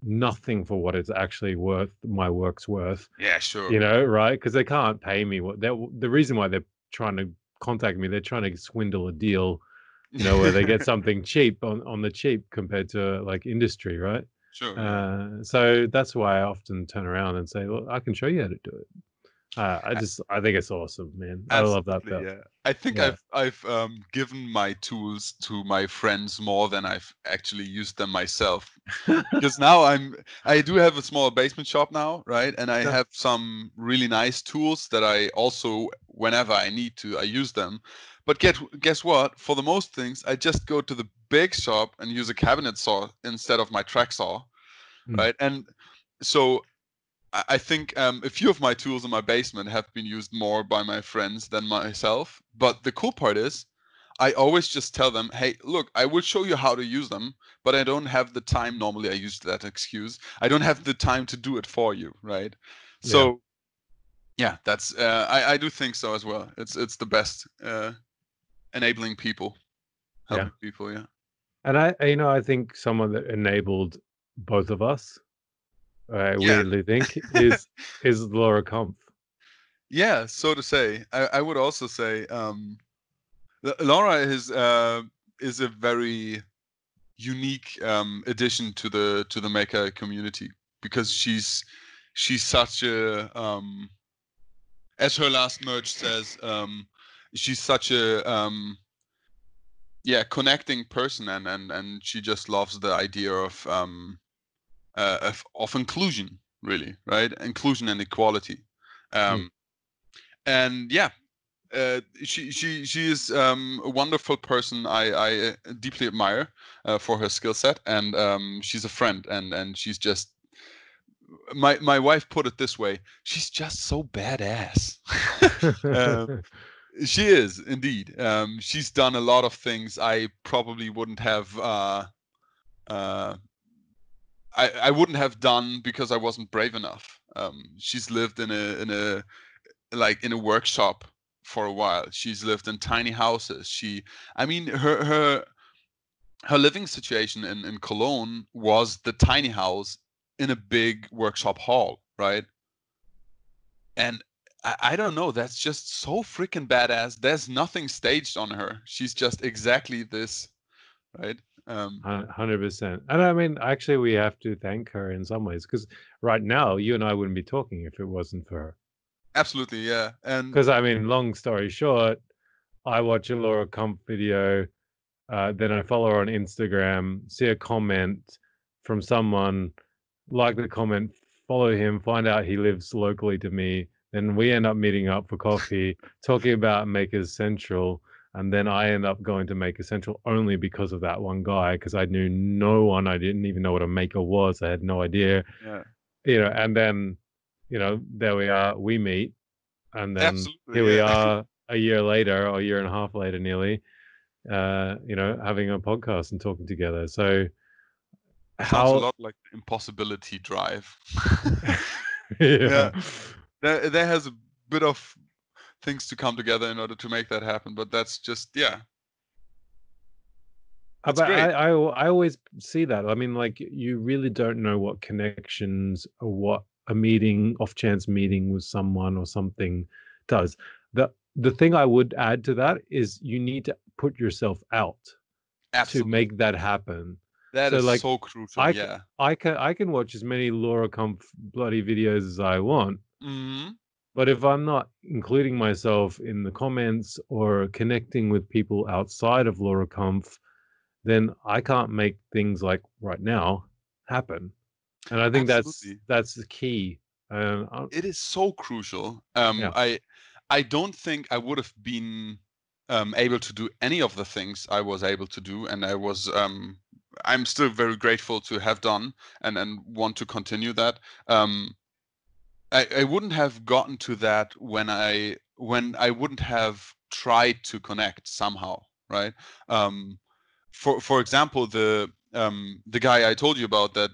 nothing for what it's actually worth. My work's worth. Yeah, sure. Right? Because they can't pay me what the reason why they're trying to contact me. They're trying to swindle a deal, where they get something cheap on the cheap compared to like industry, right? Sure. Yeah. So that's why I often turn around and say, well, I can show you how to do it. I think it's awesome, man. I love that Absolutely, bit. yeah. I think Yeah. I've given my tools to my friends more than I've actually used them myself. Because now I do have a small basement shop now, right? And I Yeah. have some really nice tools that I also, whenever I need to, I use them. But guess what? For the most things, I just go to the big shop and use a cabinet saw instead of my track saw, right? And so I think a few of my tools in my basement have been used more by my friends than myself. But the cool part is, I always just tell them, hey, look, I will show you how to use them, but I don't have the time. Normally, I use that excuse. I don't have the time to do it for you, right? So, yeah, that's I do think so as well. It's the best enabling people, helping people, yeah. And I think someone that enabled both of us, I weirdly think, is Laura Kampf. Yeah, so to say. I would also say Laura is a very unique addition to the maker community, because she's such a as her last merge says, she's such a connecting person, and she just loves the idea of inclusion, really, right? Inclusion and equality. Mm. And yeah, she is a wonderful person. I deeply admire for her skill set, and she's a friend, and she's just my wife put it this way: she's just so badass. um, she is indeed. She's done a lot of things I probably wouldn't have. Uh, I wouldn't have done because I wasn't brave enough. She's lived in a workshop for a while. She's lived in tiny houses. I mean, her living situation in Cologne was the tiny house in a big workshop hall, right? And I don't know, that's just so freaking badass. There's nothing staged on her. She's just exactly this, right? 100%. And I mean, actually, we have to thank her in some ways, because right now, you and I wouldn't be talking if it wasn't for her. Absolutely, yeah. And Because I mean, long story short, I watch a Laura Kampf video, then I follow her on Instagram, see a comment from someone, like the comment, follow him, find out he lives locally to me. Then we end up meeting up for coffee, talking about Makers Central. And then I end up going to Maker Central only because of that one guy, because I knew no one. I didn't even know what a maker was. I had no idea, yeah, and then, there we are, we meet. And then absolutely, here we yeah. are a year later, or a year and a half later, nearly, having a podcast and talking together. So Sounds a how, lot like the Impossibility Drive. yeah. Yeah, there has a bit of things to come together in order to make that happen, but that's just, yeah, that's But great. I always see that. I mean, like, you really don't know what connections or what a meeting, off chance meeting with someone or something does. The thing I would add to that is you need to put yourself out to make Absolutely. that happen. That So is like so crucial, I c- yeah. I can watch as many Laura Kampf bloody videos as I want, Hmm. but if I'm not including myself in the comments or connecting with people outside of Laura Kampf, then I can't make things like right now happen. And I think that's Absolutely. that's the key. And It is so crucial. yeah, I don't think I would have been able to do any of the things I was able to do, and I'm still very grateful to have done and want to continue that. I wouldn't have gotten to that when I wouldn't have tried to connect somehow, right? Um, for example, the guy I told you about that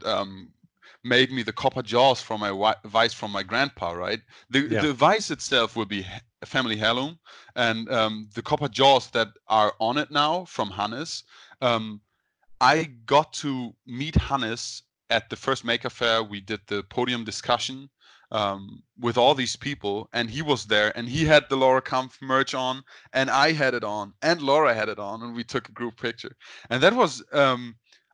made me the copper jaws from my vice from my grandpa, right? The yeah, the vice itself will be a family heirloom, and the copper jaws that are on it now from Hannes. Um, I got to meet Hannes at the first Maker Fair. We did the podium discussion with all these people, and he was there, and he had the Laura Kampf merch on, and I had it on, and Laura had it on, and we took a group picture. And that was,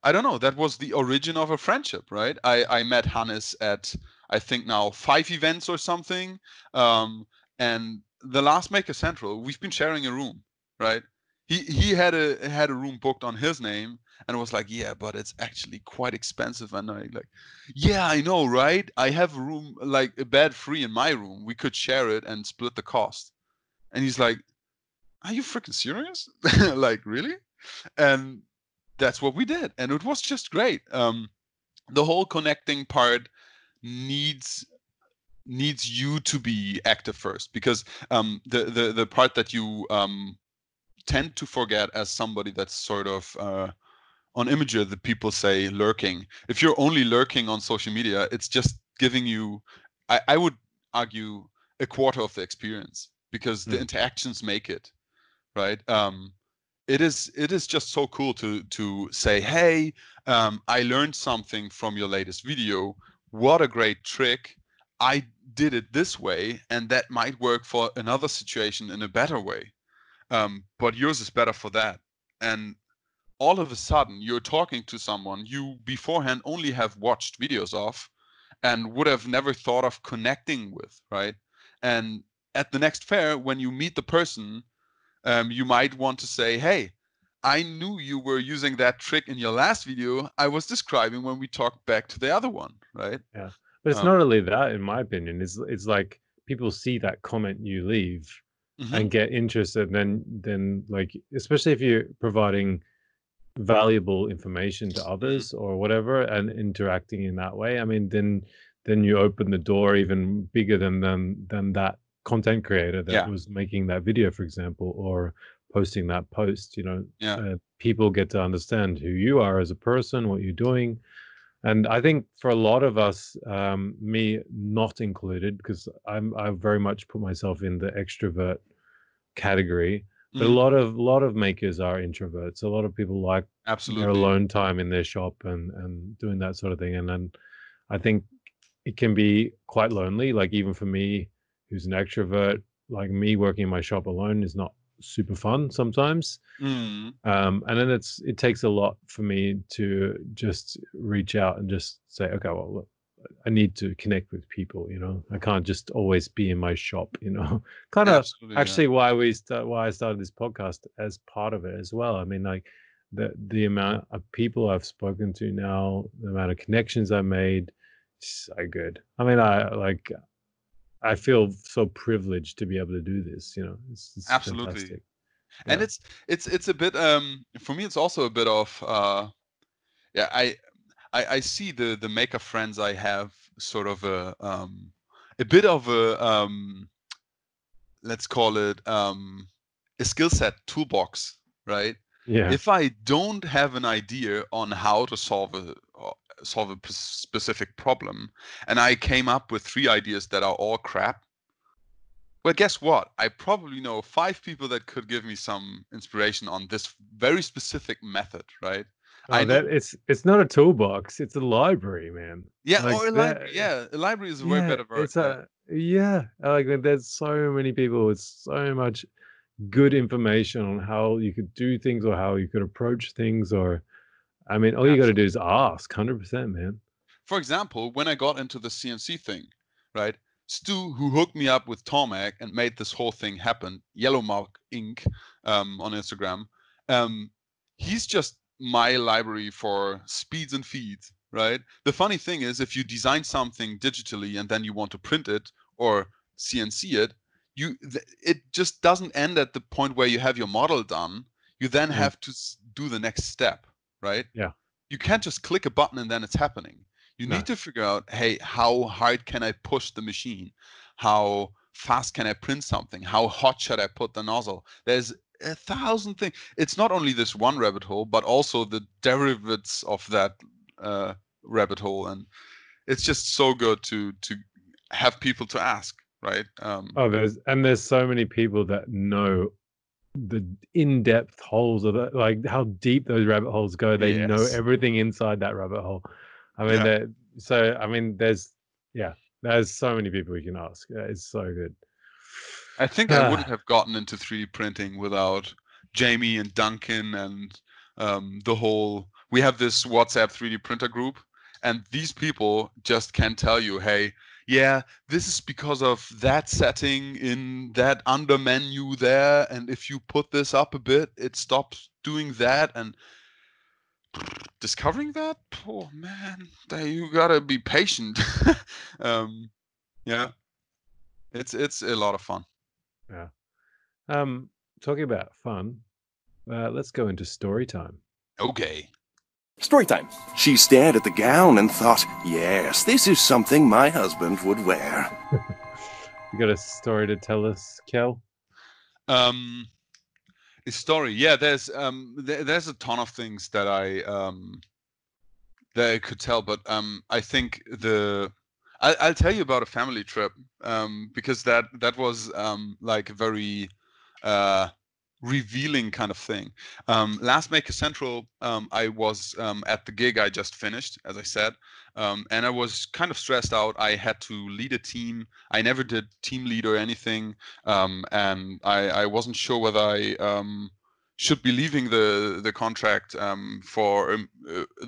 I don't know, that was the origin of a friendship, right? I met Hannes at, I think now 5 events or something, and the last Maker Central, we've been sharing a room, right? He had a room booked on his name, and was like, yeah, but it's actually quite expensive. And I like, yeah, I know, right? I have a room, like a bed free in my room. We could share it and split the cost. And he's like, are you freaking serious? Like, really? And that's what we did. And it was just great. The whole connecting part needs you to be active first, because the part that you tend to forget as somebody that's sort of on Imager, the people say lurking. If you're only lurking on social media, it's just giving you, I would argue, a quarter of the experience, because the mm, interactions make it, right? It is just so cool to say, hey, I learned something from your latest video. What a great trick! I did it this way, and that might work for another situation in a better way. But yours is better for that. And all of a sudden you're talking to someone you beforehand only have watched videos of and would have never thought of connecting with, right? And at the next fair, when you meet the person, you might want to say, hey, I knew you were using that trick in your last video I was describing when we talked back to the other one, right? Yeah, but it's not only that, in my opinion. It's like people see that comment you leave and get interested, and then like, especially if you're providing valuable information to others or whatever and interacting in that way. I mean, then you open the door even bigger than that content creator that was making that video, for example, or posting that post. People get to understand who you are as a person, what you're doing. And I think for a lot of us, me not included, because I very much put myself in the extrovert category, but a lot of makers are introverts. A lot of people like their alone time in their shop and doing that sort of thing. And then I think it can be quite lonely. Like, even for me, who's an extrovert, like me working in my shop alone is not super fun sometimes. And then it takes a lot for me to just reach out and just say, okay, well, look, I need to connect with people. I can't just always be in my shop. Kind of actually why I started this podcast as part of it as well. I mean, like the amount of people I've spoken to now, the amount of connections I made, so good. I mean, I feel so privileged to be able to do this. It's absolutely fantastic. And it's a bit for me, it's also a bit of I see the maker friends I have sort of a bit of a let's call it a skill set toolbox, right? Yeah. If I don't have an idea on how to solve a specific problem, and I came up with 3 ideas that are all crap, well, guess what? I probably know 5 people that could give me some inspiration on this very specific method, right? Oh, it's not a toolbox, it's a library, man. Yeah, Like or a that. library. Yeah, a library is a way better word. Like there's so many people with so much good information on how you could do things or how you could approach things, or I mean, all you got to do is ask. 100%, man. For example, when I got into the CNC thing, right? Stu, who hooked me up with Tomac and made this whole thing happen, Yellowmark Inc. On Instagram, he's just my library for speeds and feeds, right? The funny thing is, if you design something digitally and then you want to print it or CNC it, it just doesn't end at the point where you have your model done. You then have to do the next step, right? Yeah. You can't just click a button and then it's happening. You need to figure out, hey, how hard can I push the machine? How fast can I print something? How hot should I put the nozzle? There's 1,000 things. It's not only this one rabbit hole, but also the derivatives of that rabbit hole. And it's just so good to have people to ask, right? There's so many people that know the in-depth holes of it, like how deep those rabbit holes go. They know everything inside that rabbit hole. I mean, there's so many people you can ask. It's so good. I think I wouldn't have gotten into 3D printing without Jamie and Duncan and the whole. We have this WhatsApp 3D printer group, and these people just can tell you, hey, yeah, this is because of that setting in that under menu there, and if you put this up a bit, it stops doing that. And discovering that, oh man, you gotta be patient. Yeah, it's a lot of fun. Yeah. Talking about fun, let's go into story time. Okay. Story time. She stared at the gown and thought, yes, this is something my husband would wear. You got a story to tell us, Kjell? A story. Yeah, there's a ton of things that I could tell, but I think I'll tell you about a family trip because that was like a very revealing kind of thing. Last Maker Central, I was at the gig I just finished, as I said, and I was kind of stressed out. I had to lead a team. I never did team lead or anything, and I wasn't sure whether I should be leaving the contract for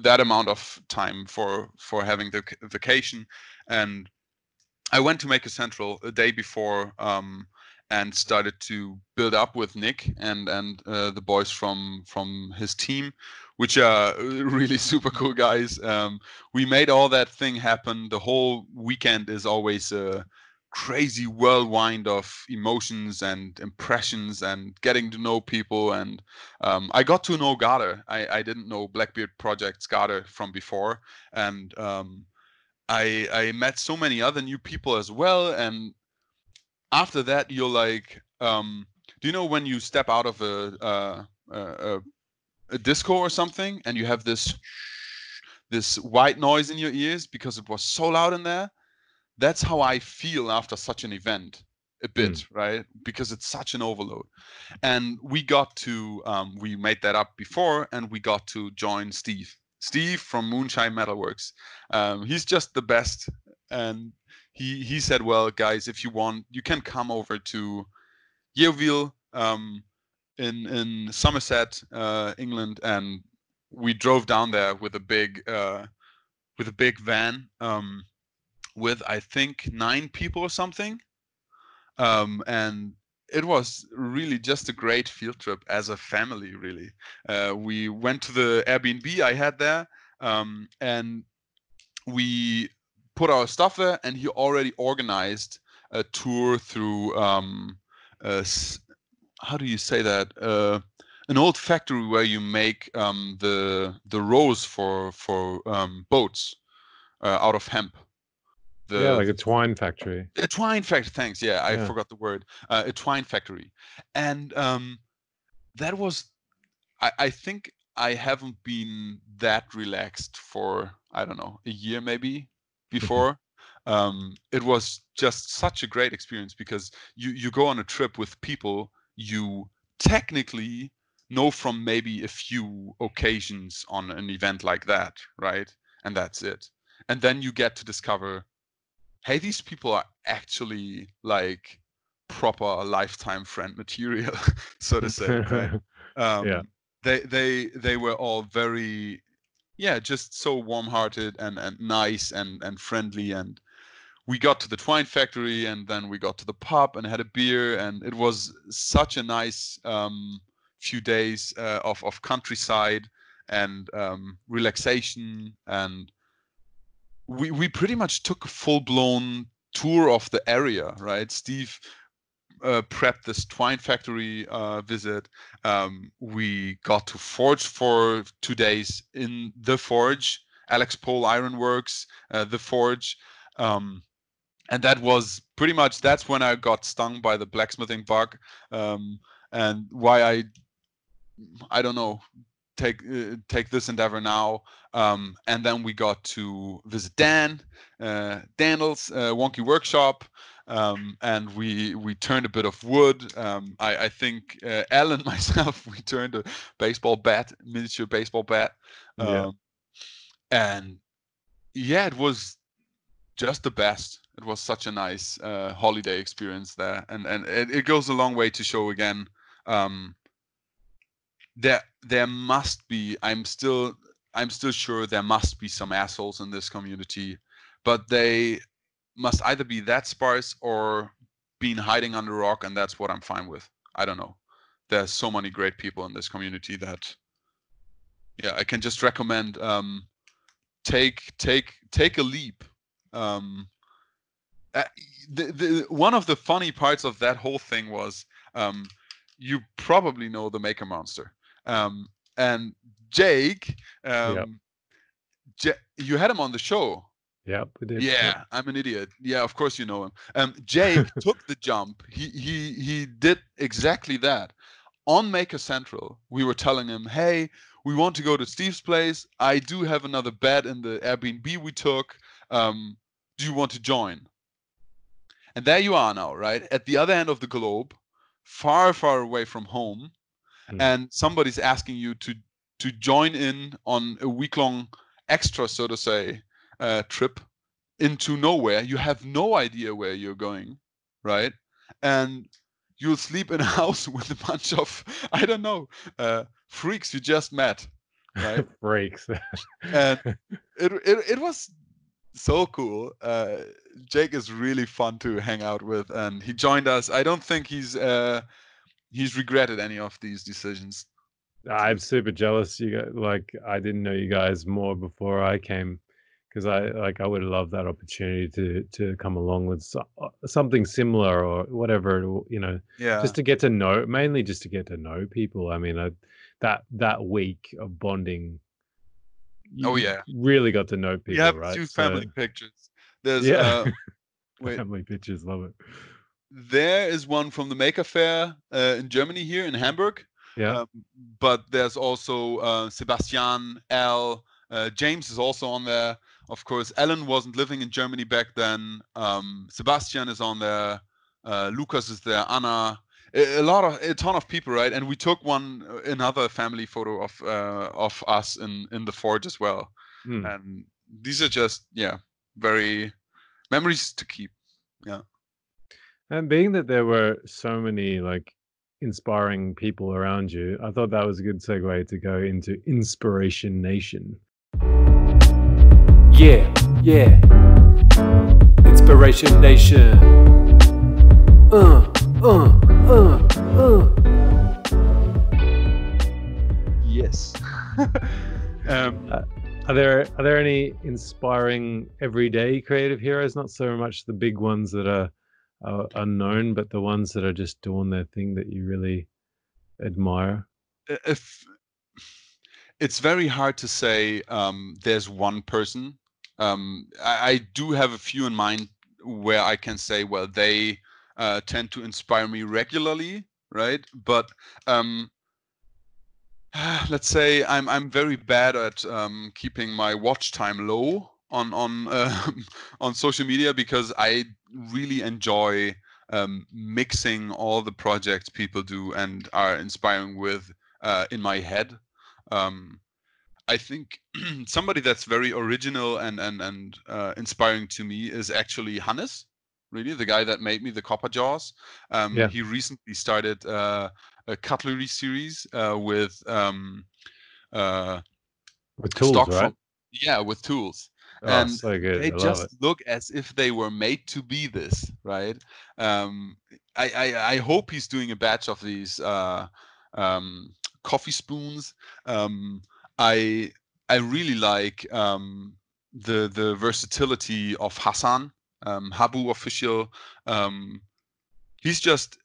that amount of time for having the vacation. And I went to Maker Central a day before, and started to build up with Nick and the boys from his team, which are really super cool guys. We made all that thing happen. The whole weekend is always a crazy whirlwind of emotions and impressions and getting to know people. And I got to know Garter. I didn't know Blackbeard Project's Garter from before, and I met so many other new people as well. And after that, you're like, do you know when you step out of a disco or something, and you have this white noise in your ears because it was so loud in there? That's how I feel after such an event, a bit, right? Because it's such an overload. And we got to, we made that up before, and we got to join Steve from Moonshine Metalworks. He's just the best. And he said, well, guys, if you want, you can come over to Yeovil in Somerset, England. And we drove down there with a big van. With I think 9 people or something, and it was really just a great field trip as a family. Really, we went to the Airbnb I had there, and we put our stuff there. And he already organized a tour through how do you say that? An old factory where you make the rows for boats out of hemp. Like a twine factory. A twine factory, thanks. Yeah, I Yeah. forgot the word. A twine factory. And that was, I think I haven't been that relaxed for, I don't know, a year maybe before. It was just such a great experience because you go on a trip with people you technically know from maybe a few occasions on an event like that, right? And that's it. And then you get to discover, hey, these people are actually like proper lifetime friend material, so to say, right? Yeah. They were all very, yeah, just so warm-hearted and nice and friendly. And we got to the twine factory, and then we got to the pub and had a beer, and it was such a nice few days of countryside and relaxation. And we pretty much took a full-blown tour of the area, right? Steve prepped this twine factory visit. We got to forge for 2 days in the forge, Alex Pole Ironworks, the forge. And that was pretty much, that's when I got stung by the blacksmithing bug, and why I don't know, take this endeavor now. And then we got to visit Daniel's wonky workshop, and we turned a bit of wood. I think Alan and myself, we turned a miniature baseball bat. And yeah, it was just the best. It was such a nice holiday experience there, and it goes a long way to show again. There must be. I'm still sure there must be some assholes in this community, but they must either be that sparse or been hiding under a rock, and that's what I'm fine with. I don't know. There's so many great people in this community that, yeah, I can just recommend. Take a leap. One of the funny parts of that whole thing was, you probably know the Maker Monster, and Jake. You had him on the show. Yeah, we did. Yeah, I'm an idiot. Yeah, of course you know him. Jake took the jump. He did exactly that. On Maker Central, we were telling him, hey, we want to go to Steve's place. I do have another bed in the Airbnb we took. Do you want to join? And there you are now, right? At the other end of the globe, far, far away from home. And somebody's asking you to join in on a week-long extra, so to say, trip into nowhere. You have no idea where you're going, right? And you'll sleep in a house with a bunch of, I don't know, freaks you just met, right? Freaks. And it was so cool. Jake is really fun to hang out with, and he joined us. I don't think he's regretted any of these decisions. I'm super jealous. You guys, like, I didn't know you guys more before I came, because I would love that opportunity to come along with something similar or whatever, Yeah. just to get to know, mainly just to get to know people. I mean, that week of bonding, Oh you yeah. really got to know We people, have right? two So family pictures. There's yeah, wait, family pictures, love it. there is one from the Maker Fair in Germany here in Hamburg. Yeah, But there's also Sebastian, Al, James is also on there. Of course, Alan wasn't living in Germany back then. Sebastian is on there. Lucas is there. Anna. A ton of people, right? And we took another family photo of us in the forge as well. Mm. And these are just very memories to keep. Yeah. And being that there were so many like inspiring people around you, I thought that was a good segue to go into Inspriration Nation. Yeah, yeah. Inspiration Nation. Yes. Are there any inspiring everyday creative heroes? Not so much the big ones that are unknown, but the ones that are just doing their thing that you really admire. If it's very hard to say there's one person. I do have a few in mind where I can say, well, they tend to inspire me regularly, right? But let's say I'm very bad at keeping my watch time low on on social media, because I really enjoy mixing all the projects people do and are inspiring with in my head. I think somebody that's very original and inspiring to me is actually Hannes, really the guy that made me the copper jaws. Yeah. He recently started a cutlery series with tools, stock right? with tools. Oh, And so good. they I love just it. look as if they were made to be this, right? I hope he's doing a batch of these coffee spoons. I I really like the versatility of Hassan, Habu official. He's just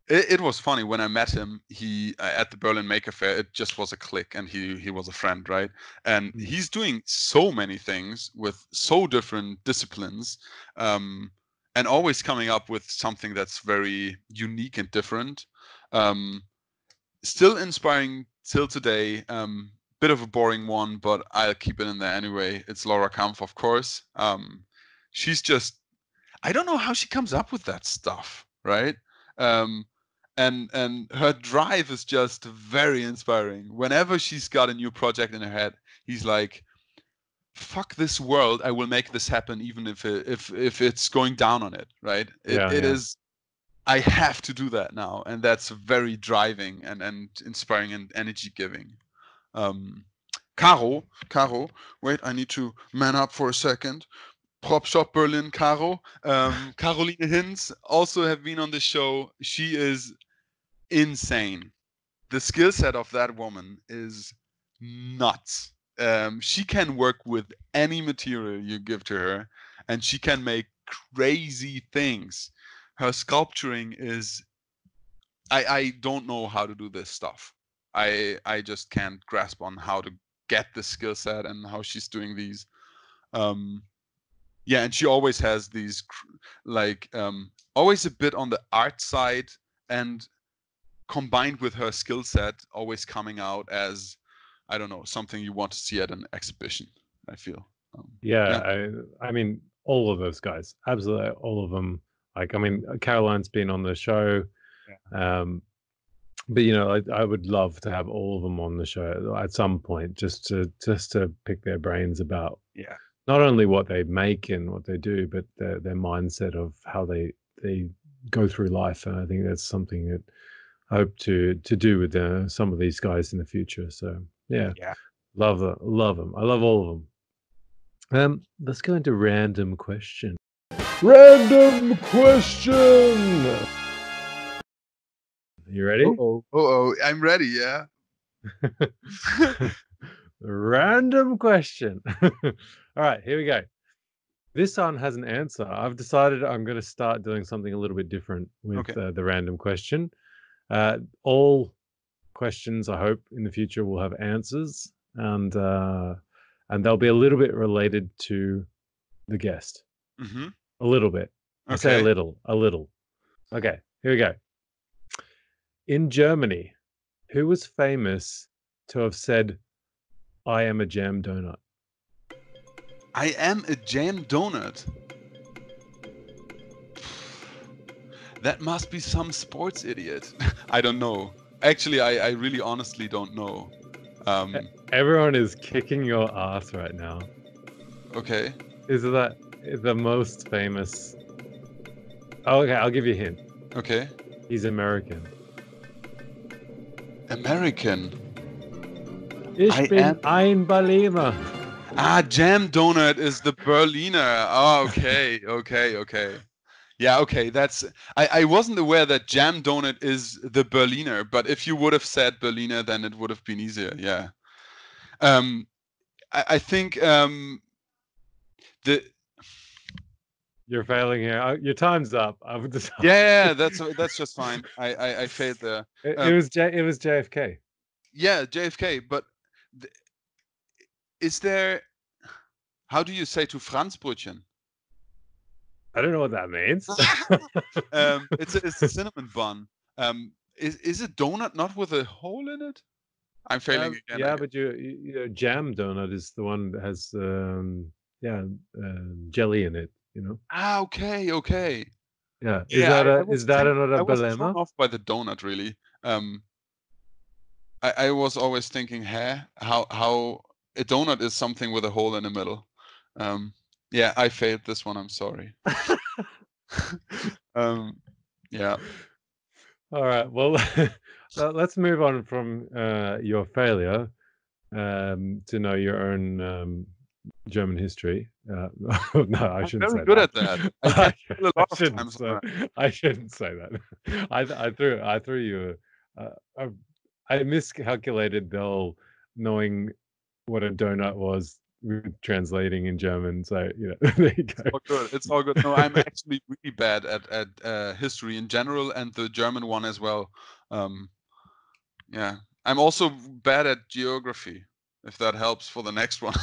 it was funny when I met him. He at the Berlin Maker Fair. It just was a click, and he was a friend, right? And he's doing so many things with so different disciplines, and always coming up with something that's very unique and different. Still inspiring till today. Bit of a boring one, but I'll keep it in there anyway. It's Laura Kampf, of course. She's just I don't know how she comes up with that stuff, right? And her drive is just very inspiring. Whenever she's got a new project in her head, he's like, "Fuck this world! I will make this happen, even if it's going down on it." Right? It is. I have to do that now, and that's very driving and inspiring and energy giving. Caro, wait, I need to man up for a second. Prop Shop Berlin, Caro. Caroline Hinz also have been on the show. She is insane. The skill set of that woman is nuts. She can work with any material you give to her, and she can make crazy things. Her sculpturing is I don't know how to do this stuff. I just can't grasp on how to get the skill set and how she's doing these. Yeah, and she always has these always a bit on the art side, and combined with her skill set, always coming out as I don't know, something you want to see at an exhibition. I feel. I mean, all of those guys, absolutely all of them. Like, I mean, Caroline's been on the show, but I would love to have all of them on the show at some point, just to pick their brains about not only what they make and what they do, but their mindset of how they go through life. And I think that's something that I hope to do with some of these guys in the future. So yeah. Love them. I love all of them. Let's go into random question. Random question. You ready? I'm ready. Yeah. Random question. All right, here we go. This one has an answer. I've decided I'm going to start doing something a little bit different with the random question. All questions, I hope, in the future will have answers, and they'll be a little bit related to the guest. Mm-hmm. A little bit. I say a little. Okay, here we go. In Germany, who was famous to have said, "I am a jam donut"? I am a jam donut. That must be some sports idiot. I don't know. Actually, I really honestly don't know. Everyone is kicking your ass right now. Okay. Is that the most famous? Oh, okay, I'll give you a hint. Okay. He's American. American. Ich bin ein Berliner. Jam donut is the Berliner. Oh, okay. Yeah, okay. That's I wasn't aware that jam donut is the Berliner, but if you would have said Berliner, then it would have been easier. Yeah. I think the. You're failing here. Your time's up. I would decide. Yeah, that's just fine. I failed there. It was JFK. Yeah, JFK. But is there? How do you say to Franzbrötchen? I don't know what that means. It's a cinnamon bun. Is a donut not with a hole in it? I'm failing again. Yeah, but your jam donut is the one that has jelly in it. You know. Okay. Yeah. Is that another I was dilemma? thrown off by the donut, really. I was always thinking, how a donut is something with a hole in the middle. Yeah, I failed this one. I'm sorry. Yeah. All right. Well, let's move on from your failure to know your own German history. No, I shouldn't say that. I'm very good at that. I shouldn't say that. I threw you. I miscalculated the whole knowing what a donut was with translating in German. So there you go. It's all good. No, I'm actually really bad at history in general, and the German one as well. Yeah, I'm also bad at geography. If that helps for the next one.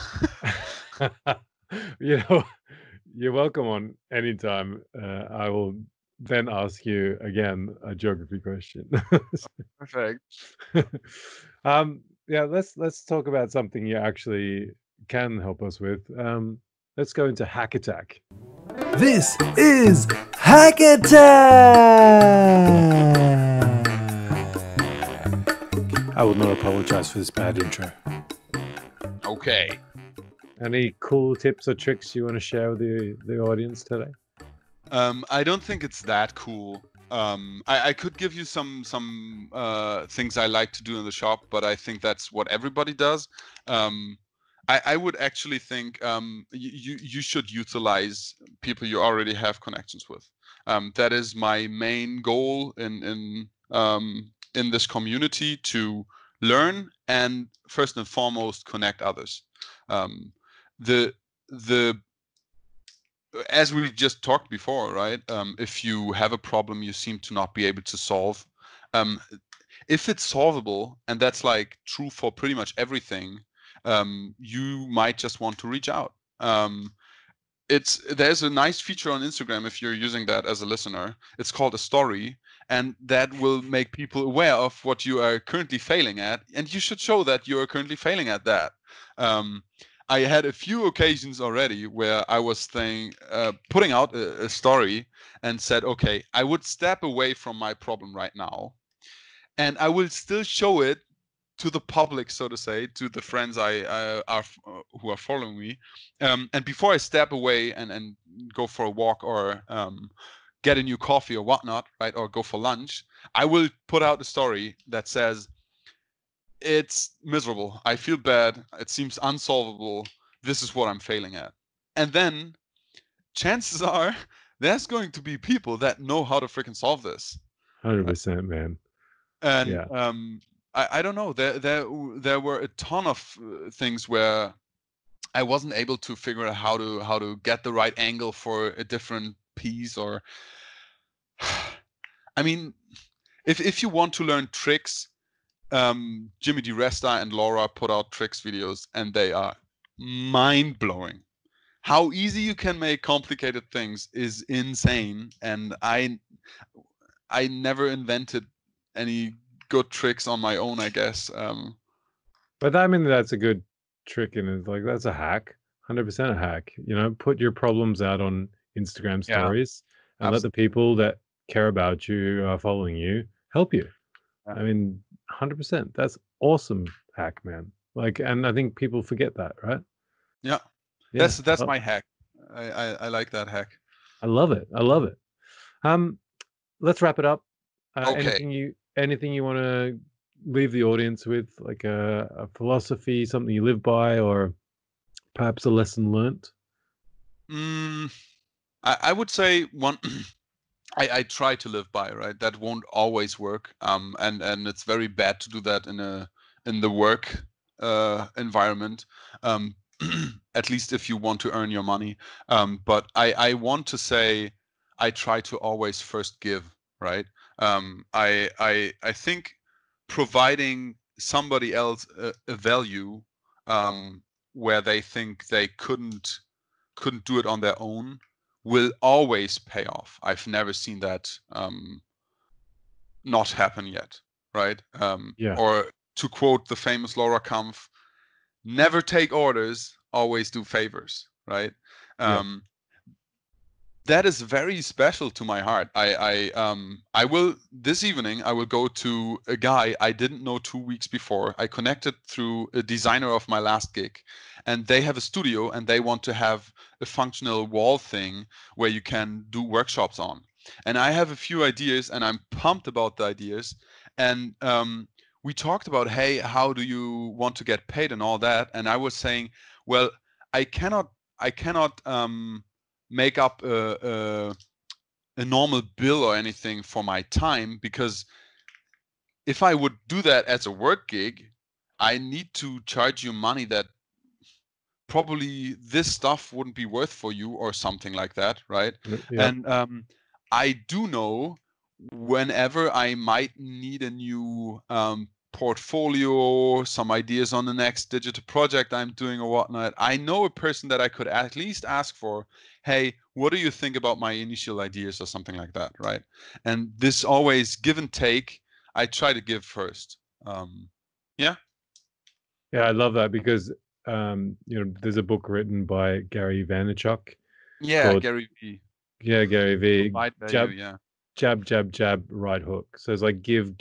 You're welcome on anytime. I will then ask you again a geography question. Perfect. Yeah, let's talk about something you actually can help us with. Let's go into Hack Attack. This is Hack Attack! I will not apologize for this bad intro. Okay. Any cool tips or tricks you want to share with the audience today? I don't think it's that cool. I could give you some things I like to do in the shop, but I think that's what everybody does. I would actually think you should utilize people you already have connections with. That is my main goal in this community, to learn and first and foremost connect others. As we just talked before, right? If you have a problem you seem to not be able to solve, if it's solvable, and that's like true for pretty much everything, you might just want to reach out. There's a nice feature on Instagram, if you're using that as a listener. It's called a story, and that will make people aware of what you are currently failing at, and you should show that you are currently failing at that. I had a few occasions already where I was putting out a story and said, okay, I would step away from my problem right now, and I will still show it to the public, so to say, to the friends who are following me. And before I step away and go for a walk or get a new coffee or whatnot, right, or go for lunch, I will put out a story that says, it's miserable. I feel bad. It seems unsolvable. this is what I'm failing at. And then chances are there's going to be people that know how to freaking solve this. 100%, man. And Yeah. I don't know. There were a ton of things where I wasn't able to figure out how to get the right angle for a different piece. Or I mean, if you want to learn tricks, Jimmy Diresta and Laura put out tricks videos, and they are mind-blowing. How easy you can make complicated things is insane, and I never invented any good tricks on my own, I guess. But I mean, that's a good trick, and it's like, that's a hack, 100% a hack. You know, put your problems out on Instagram Yeah, stories and let the people that care about you, are following you, help you. Yeah. I mean, 100%. That's awesome hack, man. Like, and I think people forget that, right? Yeah. Yeah, That's my hack. I like that hack. I love it. I love it. Let's wrap it up. Okay. Anything you want to leave the audience with, like a philosophy, something you live by, or perhaps a lesson learnt? I would say one. I try to live by, right? That won't always work. And it's very bad to do that in the work environment. At least if you want to earn your money. But I want to say I try to always first give, right? I think providing somebody else a value where they think they couldn't do it on their own will always pay off. I've never seen that not happen yet, right? Yeah. Or to quote the famous Laura Kampf, never take orders, always do favors, right? That is very special to my heart. I will this evening. I will go to a guy I didn't know 2 weeks before. I connected through a designer of my last gig, and they have a studio and they want to have a functional wall thing where you can do workshops on. And I have a few ideas, and I'm pumped about the ideas. And we talked about, hey, how do you want to get paid and all that? And I was saying, well, I cannot make up a normal bill or anything for my time, because if I would do that as a work gig, I need to charge you money that probably this stuff wouldn't be worth for you, or something like that, right? Yeah. And I do know whenever I might need a new portfolio, some ideas on the next digital project I'm doing or whatnot, I know a person that I could at least ask for, hey, what do you think about my initial ideas, or something like that, right? And this always give and take. I try to give first. Yeah, I love that, because there's a book written by Gary Vaynerchuk. called Gary V. Yeah, Gary V. Jab, Jab, right hook. So it's like give,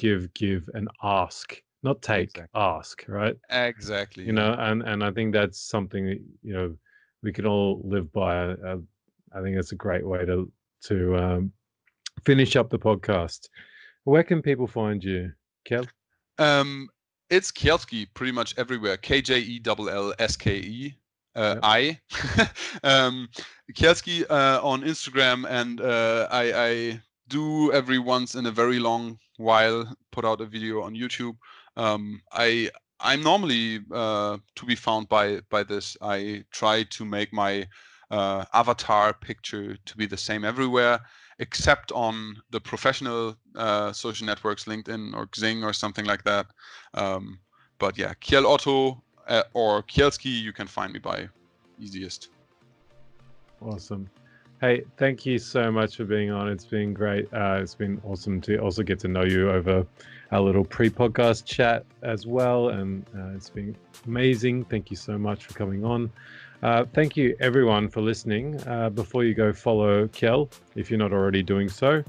and ask, not take. Exactly. Ask, right? Exactly. And I think that's something that we can all live by. I think that's a great way to finish up the podcast. Where can people find you, Kjell? It's Kjellski pretty much everywhere. KJELLSKE. I Kjellski on Instagram, and I do every once in a very long while put out a video on YouTube. I'm normally to be found by this. I try to make my avatar picture to be the same everywhere, except on the professional social networks, LinkedIn or Xing or something like that. But yeah, Kjell Otto or Kjellski, you can find me by easiest. Awesome. Hey, thank you so much for being on. It's been great. It's been awesome to also get to know you over our little pre-podcast chat as well. And it's been amazing. Thank you so much for coming on. Thank you, everyone, for listening. Before you go, follow Kjell if you're not already doing so.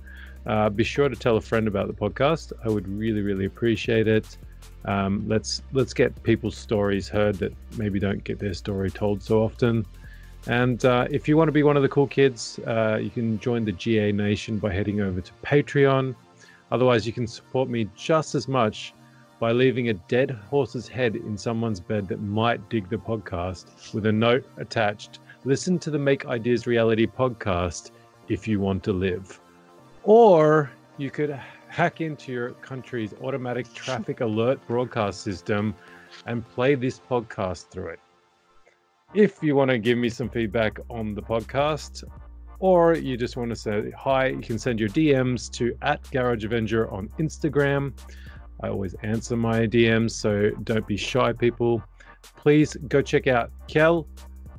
Be sure to tell a friend about the podcast. I would really, really appreciate it. Let's get people's stories heard that maybe don't get their story told so often. And if you want to be one of the cool kids, you can join the GA Nation by heading over to Patreon. Otherwise, you can support me just as much by leaving a dead horse's head in someone's bed that might dig the podcast with a note attached. Listen to the Make Ideas Reality podcast if you want to live. Or you could hack into your country's automatic traffic alert broadcast system and play this podcast through it. If you want to give me some feedback on the podcast, or you just want to say hi, you can send your DMs to @GarageAvenger on Instagram. I always answer my DMs, so don't be shy, people. Please go check out Kjell.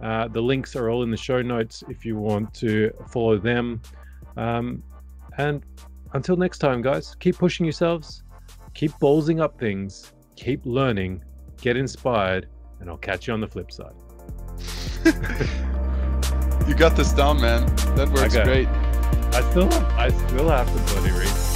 The links are all in the show notes if you want to follow them. And until next time, guys, keep pushing yourselves, keep ballsing up things, keep learning, get inspired, and I'll catch you on the flip side. You got this down, man. That works great. I still have to bloody read.